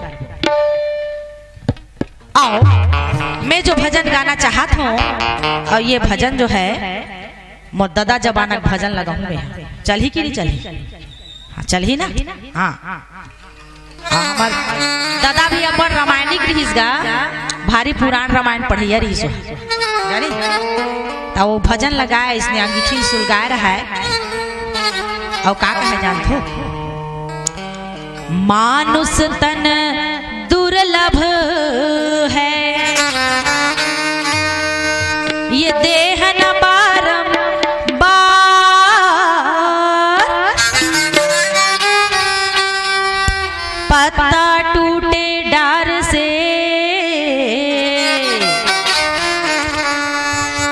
आओ मैं जो भजन गाना चाहत हूँ और ये भजन जो है मोर दादा जबाना भजन लगाऊं मैं, चल ही कि नहीं चल ही? हाँ चल ही ना। हाँ हमार दादा भी अपन रामायणिक रहीस गा, भारी पुराण रामायण पढ़िया रहीस जानी। तो वो भजन लगाया इसने अंगीठी सुलगाए रहा है और का कहे जानते हो, मानुष तन दुर्लभ है ये देह न पत्ता टूटे डार से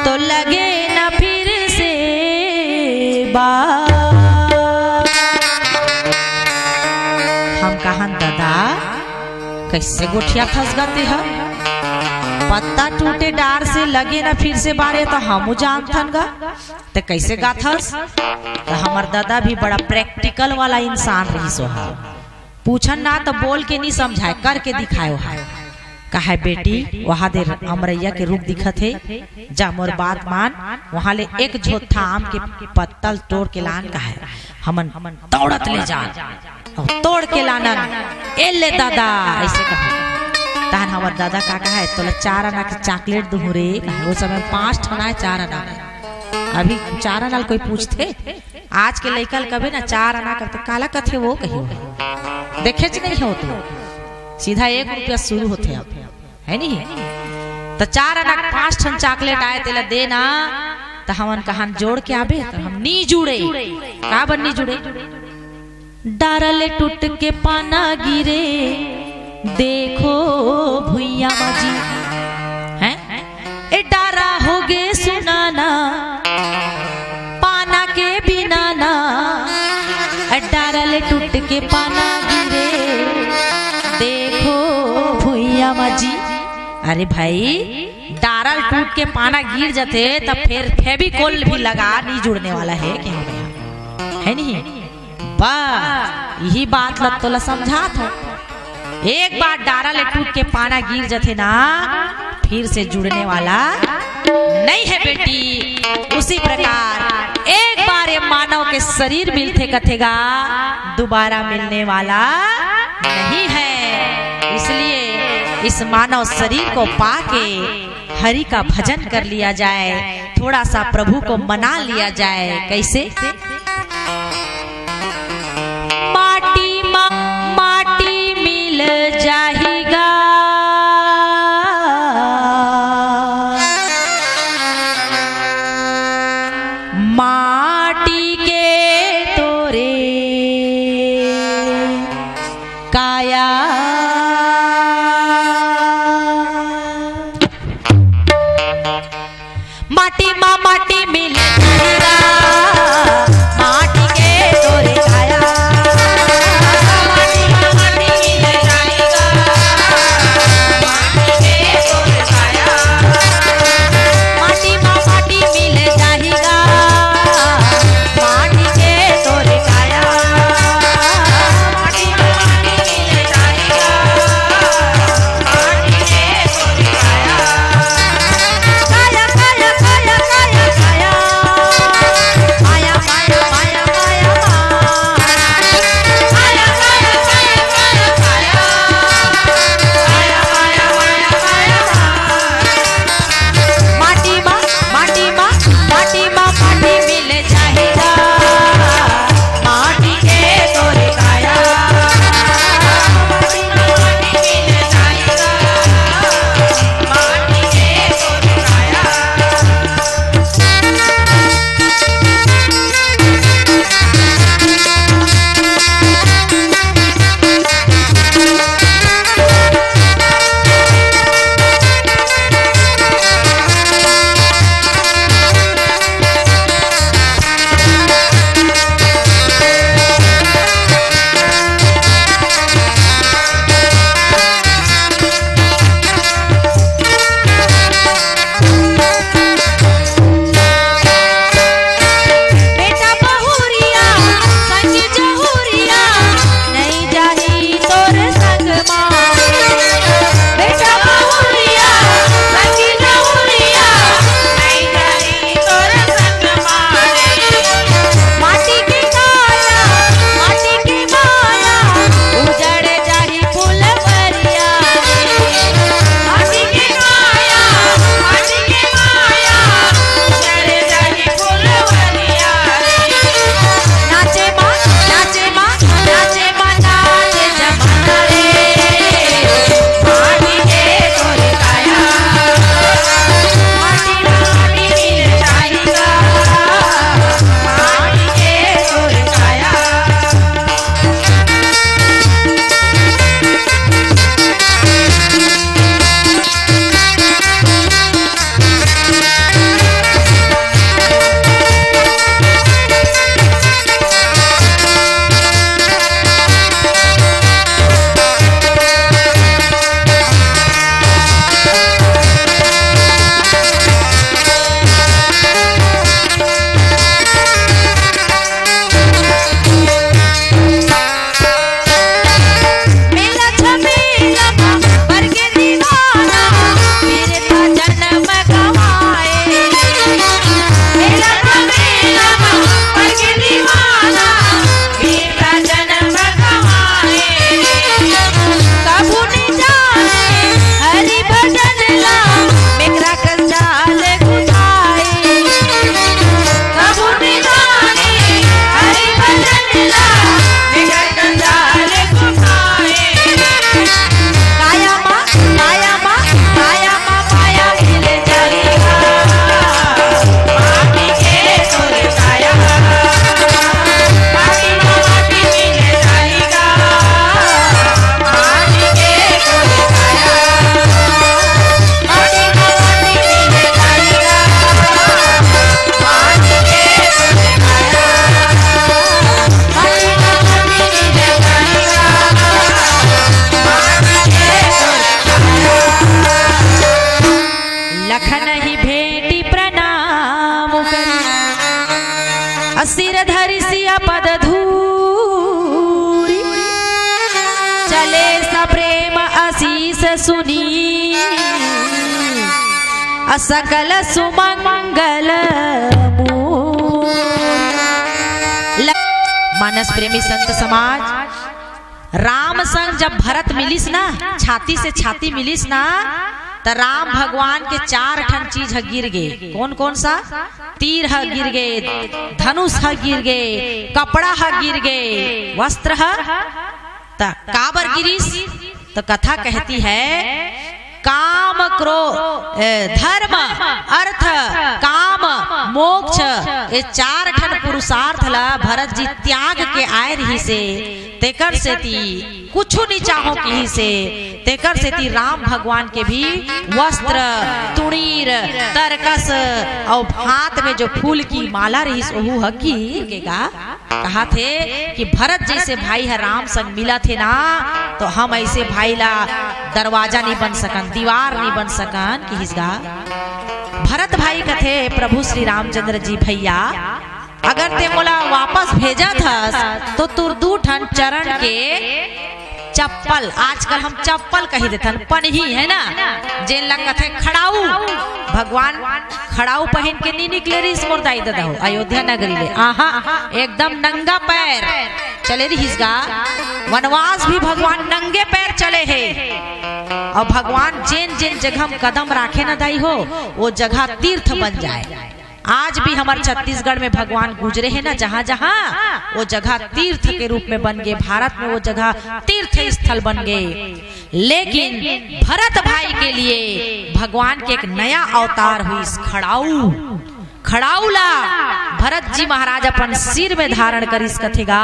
तो लगे न फिर से बार। हम कहां दादा कैसे गोठिया फंस गते है, पत्ता टूटे डार से लगे न फिर से बारे तो हम जानथन गा तो कैसे गाथस। तो हमार दादा भी बड़ा प्रैक्टिकल वाला इंसान रही सो है, पूछन ना तो बोल के नहीं समझाए करके दिखाए है। कहा बेटी वहां दे अमरैया के रूप दिखत है, जा मोर बात मान, वहां ले एक झोथा आम के पत्तल तोड़ के लान का है, हमन दौड़त ले जा और तोड़ के लाना ए ले दादा ऐसे कहा। तहन हमार दादा का है तो 4 आना के चॉकलेट दूँ रे कहे वो समय 5 ठना है 4 आना अभी 4 आना कोई पूछते आज के लड़का कभी ना 4 आना करते काला कथे वो कही देखे नहीं होते सीधा 1 रुपया शुरू होते अब है नहीं तो 4 आना 5 ठन चॉकलेट आए तेला देना तो हमन कहान जोड़ के आबे तो हम नी जुड़े का बन नी जुड़े डारले टूट के पाना गिरे देखो भुइया बाजी हैं ए डारा हो गे सुनाना पाना के बिना ना डारले टूट के पाना गिरे देखो भुइया बाजी अरे भाई डारल टूट के पाना गिर जाते तब फिर फेविकोल भी लगा नहीं जुड़ने वाला है क्या है नहीं बस यही बात लग तो समझा था एक बार डारा ले टूट के पाना गिर जाते ना फिर से जुड़ने वाला नहीं है बेटी उसी प्रकार एक बार ये मानव के शरीर मिलते कथेगा दोबारा मिलने वाला नहीं है इसलिए इस मानव शरीर को पाके हरि का भजन कर लिया जाए थोड़ा सा प्रभु को मना लिया जाए कैसे माटी मिल जाएगा माटी के तोरे काया माटी मिल जाएगा सुनी असकल सुमंगल मानस प्रेमी संत समाज राम संग जब भरत मिलिस ना, छाती से छाती मिलिस ना, तो राम भगवान के 4 ठन चीज गिर गए। कौन कौन सा? तीर ह गिर गए, धनुष ह गिर गए, कपड़ा ह गिर गए, वस्त्र ह काबर गिरीस। तो कथा कहती है काम क्रोध धर्म अर्थ काम मोक्ष ये 4 ठन पुरुषार्थ ला भरत जी त्याग के आए रही से तेकर से ती कुछ नहीं चाहो की से तेकर से ती राम भगवान के भी वस्त्र तुणीर तरकस और हाथ में जो फूल की माला रही ओहू हकीर के कहा थे कि भरत जैसे भाई है राम संग मिला थे ना, तो हम ऐसे भाई ला दरवाजा नहीं बन सकन, दीवार नहीं बन सकन कि हिसगा। भरत भाई कथे प्रभु श्री रामचंद्र जी भैया अगर ते मोला वापस भेजा था तो तुर 2 ठन चरण के चप्पल, आजकल हम चप्पल कही देथन पनही है ना, जेन लग कथे खड़ाऊ, भगवान खड़ाऊ पहन के नहीं निकले रही मोरदाई दादा हो अयोध्या नगरी ले, आहा एकदम नंगा पैर चले रही हिसगा। वनवास भी भगवान नंगे पैर चले हैं और भगवान जेन जेन जगह हम कदम राखे न दाई हो वो जगह तीर्थ बन जाए। आज भी हमारे छत्तीसगढ़ में भगवान गुजरे हैं ना, जहाँ जहाँ वो जगह तीर्थ के रूप में बन गए, भारत में वो जगह तीर्थ स्थल बन गए। लेकिन भरत भाई के लिए भगवान के एक नया अवतार हुई, खड़ाऊला भरत जी महाराज अपन सिर में धारण कर इस कथेगा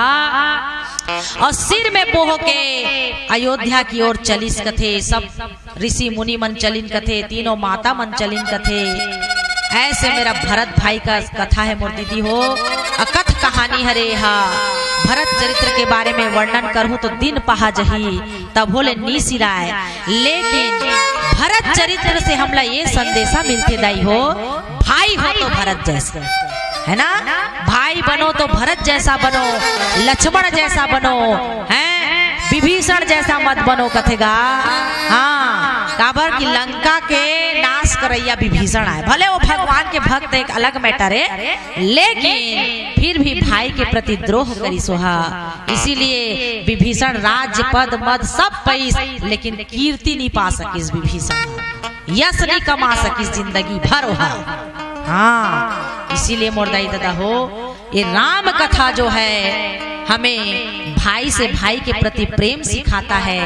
और सिर में बोह के अयोध्या की ओर चलिस कथे। सब ऋषि मुनि मन चलिन कथे, तीनों माता मन चलिन कथे। ऐसे मेरा भरत भाई का कथा है मोर दीदी हो, अकथ कहानी हरे हा। भरत चरित्र के बारे में वर्णन करूं तो दिन पहा जही तब बोले नी सिराय। लेकिन भरत चरित्र से हमला ये संदेशा मिलते दाई हो, भाई हो तो भरत जैसा है ना, भाई बनो तो भरत जैसा बनो, लक्ष्मण जैसा बनो, हैं विभीषण जैसा मत बनो कथेगा। हाँ काबर की लंका के नाश करैया विभीषण आए, भले वो भगवान के भक्त एक अलग मैटर है, लेकिन फिर भी भाई के प्रति द्रोह करी सोहा। इसीलिए विभीषण राज्य पद मद सब पैस, लेकिन कीर्ति नहीं पा सकिस विभीषण, यश नहीं कमा सकिस जिंदगी भर। हाँ इसीलिए मोरदाई दादा हो, ये राम कथा जो है हमें भाई से भाई के प्रति प्रेम सिखाता है,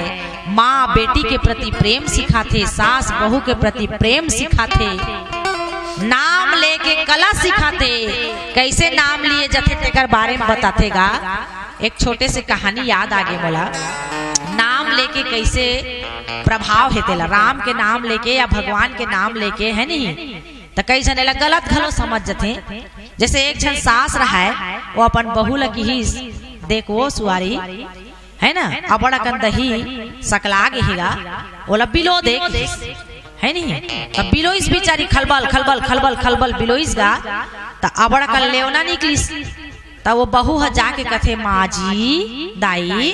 माँ बेटी के प्रति प्रेम सिखाते, सास बहू के प्रति प्रेम सिखाते, नाम लेके कला सिखाते, कैसे नाम लिए जाते तेकर बारे में बतातेगा। एक छोटे से कहानी याद आगे बोला, नाम लेके कैसे प्रभाव है तेला, राम के नाम लेके या भगवान के नाम लेके है नहीं तो कई जने ला गलत घलो समझ जाते। जैसे एक जन सास रहा है वो अपन बहू लगी ही देख वो सुआरी है ना, अबड़ा कन दही सकला गेगा ओला बिलो देख है नहीं, तब बिलोइस बिचारी खलबल खलबल खलबल खलबल बिलोइस गा त अबड़ा कन लेवना निकलिस। तब वो बहू ह जाके कथे माँ जी दाई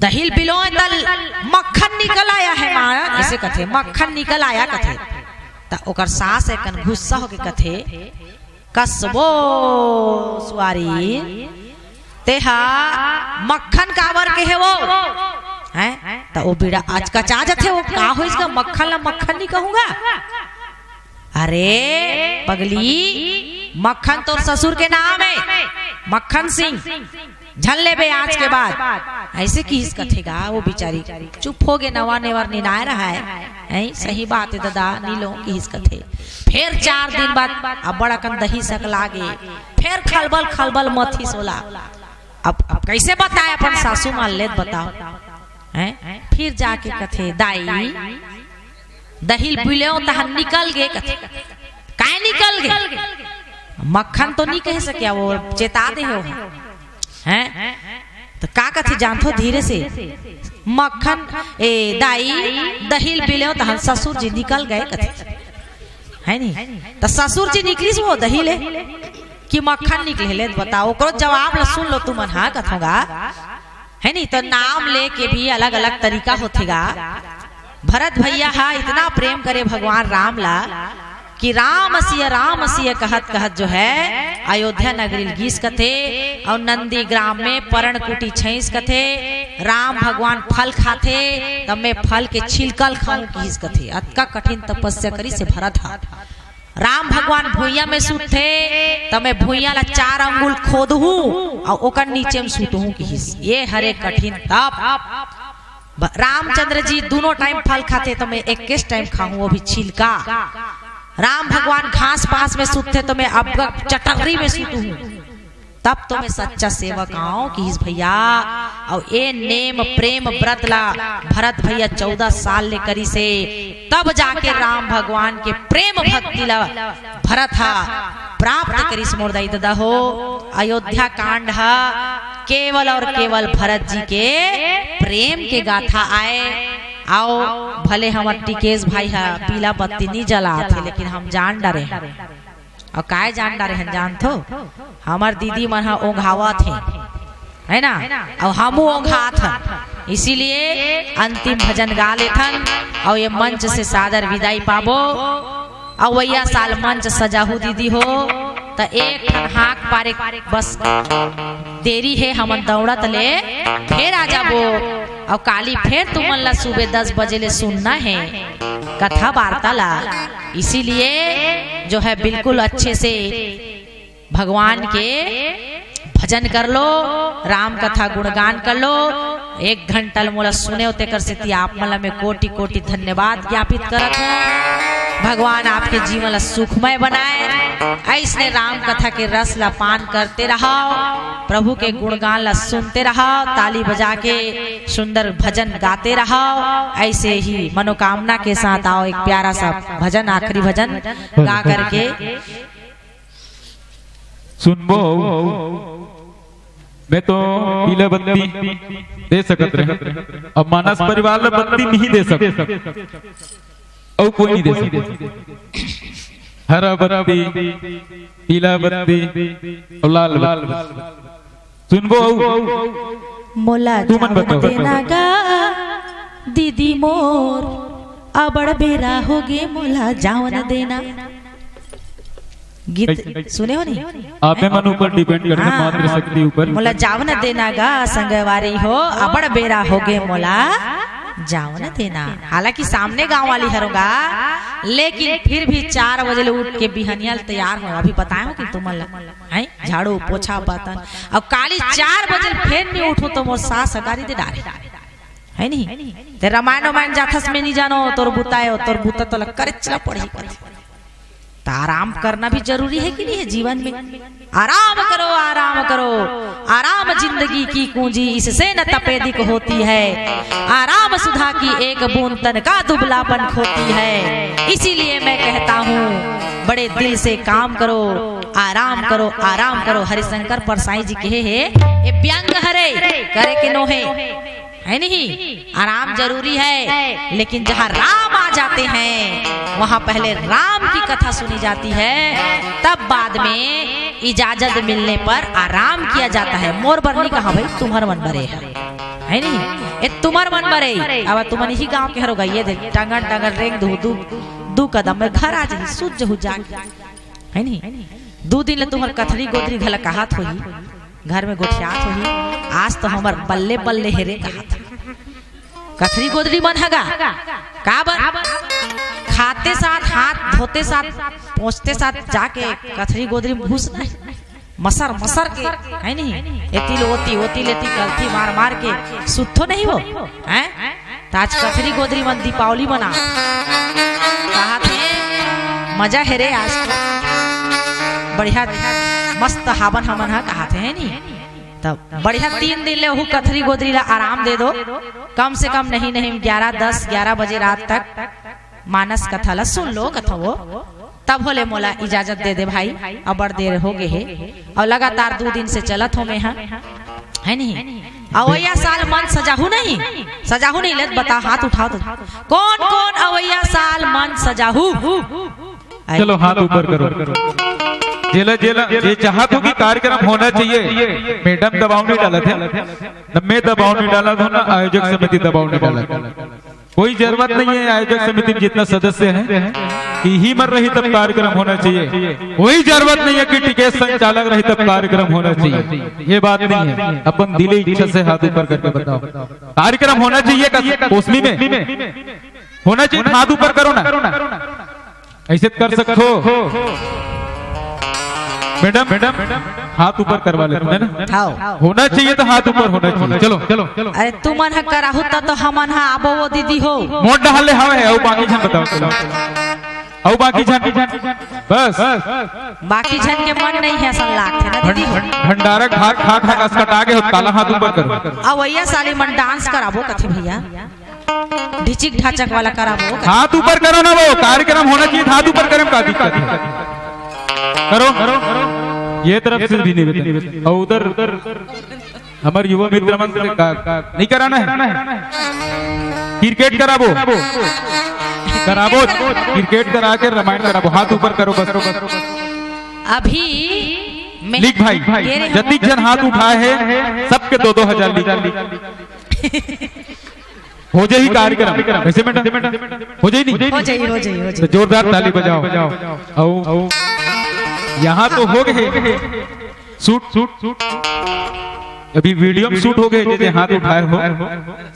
दही बिलो तल मक्खन निकल आया है माँ, ऐसे कथे मक्खन निकल आया कथे। त ओकर सास एकन गुस्सा होके कथे कसबो सुआरी तेहा मक्खन काबर के है वो हैं, तो वो बीड़ा आज कचा जाते वो का हो इसका मक्खन ला मक्खन नहीं कहूंगा। अरे पगली मक्खन तो ससुर के नाम है, मक्खन सिंह झल ले बे आज के बाद, ऐसे किस कथेगा। वो बेचारी चुप हो गए, नवा नेवर निनाय रहा है सही बात है दादा नीलो किस कथे। फिर 4 दिन बाद अब बड़ा कन दही सक लागे, फिर खलबल खलबल मथी सोला। अब कैसे बताए अपन सासू मान ले बताओ हैं। फिर जाके कथे दाई दही बिलो तहन निकल गए, कथे काय निकल गए, मक्खन तो नहीं कह सकिया, वो चेता दे हो हैं। तो का कथे जानथो धीरे से मक्खन ए दाई दही बिलो तहन ससुर जी निकल गए कथे है नहीं। तो ससुर जी निकलिस वो दही ले कि मक्खन निकले ले बताओ, ओकरो जवाब ल सुन लो तुमन। हाँ कथोगा है नहीं, तो नाम लेके भी अलग अलग तरीका होतेगा। भरत भैया हा इतना प्रेम करे भगवान राम ला कि राम सिय कहत कहत जो है अयोध्या नगरी गीस कथे और नंदी ग्राम में परण कुटी छैस कथे। राम भगवान फल खाथे तब मैं फल के छिलकल खाऊं गीस कथे। अतका कठिन तपस्या करी से भरत हा। राम भगवान भुइया में सूते तब मैं भुइया ला 4 अंगुल खोदहू और ओकर नीचे में सूतहू गीस। ये हरे कठिन तप। रामचंद्र जी दोनों टाइम फल खाते तो मैं 21 टाइम खाऊं, वो भी छिलका। राम भगवान घास पास में सूते तो मैं अब चटरी में सूतू हूँ। तब तो मैं सच्चा सेवक आऊं कि भैया। और ये नेम प्रेम व्रत ला भरत भैया 14 साल ले करी से, तब जाके राम भगवान के प्रेम भक्ति ला भरत हा प्राप्त करी से। मोर दाई दादा हो अयोध्या कांड हा केवल और केवल भरत जी के प्रेम के गाथा आए। आओ भले हमार टिकेश भाई हा पीला बत्ती नहीं जला थे, लेकिन हम जान डरे और काय जान डरे हैं जान थो। हमार दीदी मन हा ओंघावा थे, है ना, और हमू ओंघा था। इसीलिए अंतिम भजन गा लेथन और ये मंच से सादर विदाई पाबो। और वैया साल मंच सजाहू दीदी हो तो एक हाक पारे बस देरी है हमन दौड़त ले फिर आ जाबो। और काली फिर तुमन ला सुबह 10 बजे ले सुनना है कथा वार्ता। इसीलिए जो है बिल्कुल अच्छे से भगवान के भजन कर लो, राम कथा गुणगान कर लो। 1 घंटा मोला सुने होते कर से आप मला में कोटि कोटि धन्यवाद ज्ञापित करत हूँ। भगवान आपके जीवन ला सुखमय बनाए। ऐसने राम कथा के रस ला पान करते रहो, प्रभु के गुणगान ला सुनते रहो, ताली बजा के सुंदर भजन गाते रहो। ऐसे ही मनोकामना के साथ आओ एक प्यारा सा भजन, आखिरी भजन गा करके सुनबो। मैं तो पीला बत्ती दे सकत रहे, अब मानस परिवार ला बत्ती नहीं दे सकते और कोई नहीं दे सकते। हरा बत्ती, पीला बत्ती और लाल बत्ती सुनबो। मोला देना गा दीदी मोर अबड़ बेरा हो गे, मोला जावन देना। गीत सुने हो नहीं आप में मन ऊपर डिपेंड करते हैं, मात्र शक्ति ऊपर। मोला जावन देना गा संगवारी हो अबड़ बेरा हो गे, मोला जावन देना। हालांकि सामने गांव वाली हरोगा, लेकिन फिर भी 4 बजे उठ के बिहनियल तैयार हो। अभी बताए हो कि तुम झाड़ू पोछा बर्तन। अब काली 4 बजे फिर नहीं उठो तो मोर सास सगारी दे डारे, है नहीं। ते रामायण जाथस में नहीं जानो तोर बुताए तोर बुता तो करे चला पड़ी। तो आराम करना भी जरूरी है कि नहीं है जीवन में। आराम करो, आराम करो, आराम जिंदगी की कुंजी, इससे न तपेदिक होती है। आराम सुधा की एक बूंद तन का दुबलापन खोती है। इसीलिए मैं कहता हूँ बड़े दिल से काम करो, आराम करो, आराम करो। हरिशंकर परसाई जी कहे है ये व्यंग हरे करे के नो है नहीं। आराम जरूरी है, लेकिन जहाँ राम आ जाते हैं वहाँ पहले राम की कथा सुनी जाती है, तब बाद में इजाजत मिलने पर आराम किया जाता है। मोर बरनी कहा भाई तुम्हार मन बरे है नहीं, ये तुम्हार मन बरे। अब तुम ही गाँव के हरोगा ये टंगन टंगन रेंग दू कदम में घर आ जाए सूझ जहू जाके, है नहीं। 2 दिन ले तुम्हार कथरी गोदरी घला कहात होही, घर में गोठियात होही। आज तो हमार बल्ले बल्ले हेरे कहा था कथरी गोदरी मन हगा का बर खाते साथ हाथ धोते साथ पहुँचते साथ जाके कथरी गोदरी में घुस मसर मसर के, है नहीं। एती ओती ओती लेती गलती मार मार के सुतो नहीं वो हैं। आज कथरी गोदरी मन दीपावली मना कहा थे मजा हेरे। आज बढ़िया मस्त हावन हमन हा कहा थे, है नहीं। तब बढ़िया 3 दिन ले कथरी गोदरी ला आराम दे दो, कम से कम नहीं 11, 10, 11 बजे रात तक मानस कथा ला सुन लो कथा वो। तब बोले मोला इजाजत दे दे भाई, अब बड़ देर हो गए है। और लगातार 2 दिन से चलत हो मैं है नहीं। अवैया साल मन सजाहू नहीं ले बता, हाथ उठाओ तो कौन कौन अवैया साल मन सजाहू। चलो हाथ ऊपर करो। जेला जेला ये चाहत हो कि कार्यक्रम होना चाहिए। मैडम दबाव नहीं डाला था, न मैं दबाव नहीं डाला था, ना आयोजक समिति दबाव नहीं डाला था। कोई जरूरत नहीं है आयोजक समिति में जितना सदस्य हैं कि ही मर रही तब कार्यक्रम होना चाहिए। कोई जरूरत नहीं है कि टिकट संचालक रही तब कार्यक्रम होना चाहिए। ये बात नहीं है। अपन दिली इच्छा से हाथ ऊपर करके बताओ, कार्यक्रम होना चाहिए कोसमी में होना चाहिए। हाथ ऊपर करो ना, ऐसे कर सकते हो मैडम। हाथ ऊपर करवा लेते हैं ना, होना चाहिए तो हाथ ऊपर होना चाहिए। चलो चलो चलो। अरे तू मन करा होता तो हमन हा आबो वो दीदी हो मोट डाले हवे है। बाकी झन बताओ, चलो बाकी झन बस बाकी झन के मन नहीं है सन लाख है ना दीदी। भंडारा खा खा खा कस कटा के काला हाथ ऊपर करो। अवैया साली मन डांस कराबो कथे भैया, ढिचिक ढाचक वाला कराबो। हाथ ऊपर करो ना, वो कार्यक्रम होना चाहिए। हाथ ऊपर करें का दिक्कत है? करो ये तरफ से भी नहीं, और उधर हमारे युवा मित्र मंत्र नहीं कराना है। क्रिकेट कराबो क्रिकेट करा के रामायण कराबो। हाथ ऊपर करो बस। अभी लिख भाई जतिक जन हाथ उठाए हैं सबके 2-2 हजार लिख। हो जाए ही कार्यक्रम वैसे हो जाए नहीं, हो जाए तो जोरदार ताली बजाओ। यहाँ तो हो गए शूट अभी वीडियो में शूट हो गए जैसे हाथ उठाए हो।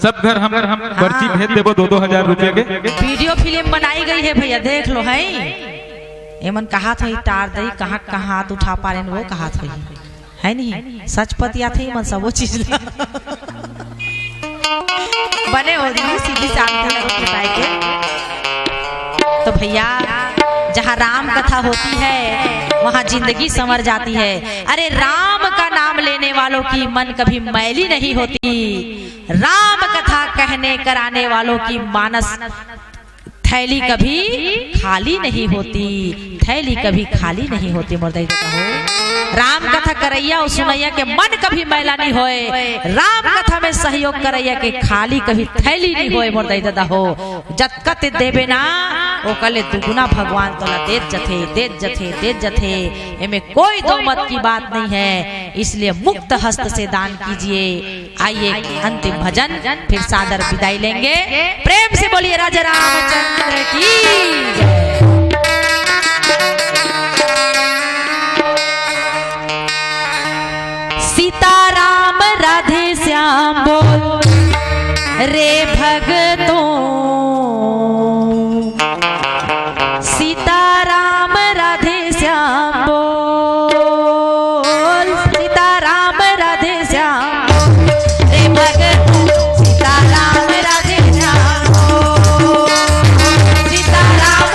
सब घर हम पर्ची भेज देबो 2-2 हजार रुपए के। वीडियो फिल्म बनाई गई है भैया, देख लो है। एमन कहा था तार दई कहाँ कहाँ हाथ उठा पा रहे वो कहा था है नहीं। सच पतिया थे मन सब वो चीज बने हो दी सीधी शांति के। तो भैया जहाँ राम कथा होती है वहाँ जिंदगी संवर जाती है। अरे राम का नाम लेने वालों की मन कभी मैली नहीं होती। राम कथा कहने कराने वालों की मानस थैली कभी खाली नहीं होती। थैली कभी खाली नहीं होती। मुर्दाई हो राम कथा करैया और सुनैया के मन कभी मैला नहीं होए। राम कथा में सहयोग करैया के खाली कभी थैली नहीं होए। मुर्दाई दादा हो जतकत देवे ना ओ कले दुगुना भगवान तोला देत जथे। एमे कोई दो मत की बात नहीं है, इसलिए मुक्त हस्त से दान कीजिए। आइए अंतिम भजन फिर सादर विदाई लेंगे। प्रेम से बोलिए राजा रामचंद्र की जय। सीताराम राधे श्याम बोल रे भगतों। सीताराम राधे श्याम बोल। सीताराम राधे श्याम रे भगतों। सीताराम राधे श्याम बोल। सीताराम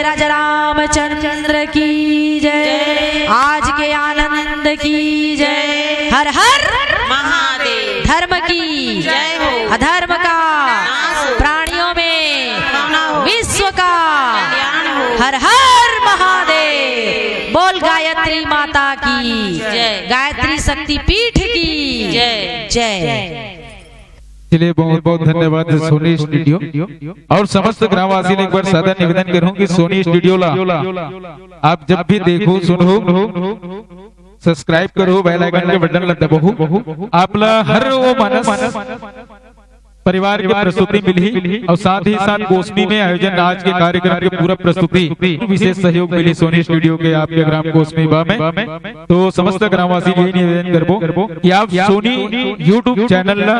राजा रामचंद्र की जय। आज के आनंद की जय। हर हर महादेव। धर्म की जय हो। अधर्म का नाश हो। प्राणियों में हो। विश्व का कल्याण हो। हर हर महादेव। बोल गायत्री माता की जय। गायत्री शक्ति पीठ की जय। जय। चलिए बहुत बहुत धन्यवाद सोनी स्टूडियो और समस्त ग्रामवासी ने एक बार सादर निवेदन करूं कि सोनी स्टूडियो ला आप जब भी देखो सुनो सब्सक्राइब करो बेल आइकन के बटन दबाओ आपला हर वो मानस परिवार की प्रस्तुति मिली और साथ ही साथ कोसमी में आयोजन आज के कार्यक्रम के पूरा प्रस्तुति विशेष सहयोग मिली सोनी स्टूडियो के आपके ग्राम कोसमी बा में। तो समस्त ग्रामवासी यही निवेदन करबो कि आप सोनी यूट्यूब चैनल ला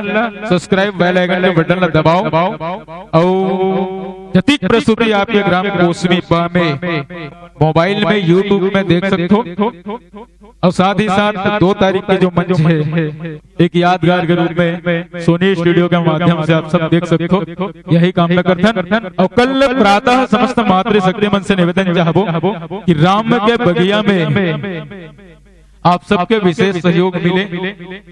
सब्सक्राइब बेल आइकन के बटन दबाओ और जतिक प्रस्तुति आपके ग्राम कोसमी बा में मोबाइल में यूट्यूब में देख सकते हो और साथ ही साथ 2 तारीख के जो मंच है एक यादगार के रूप में सोनी स्टूडियो के माध्यम से आप सब देख सकते हो। यही कामना करथन और कल प्रातः समस्त मातृ शक्ति मन से निवेदन चाहबो कि राम के बगिया में आप सबके विशेष सहयोग मिले।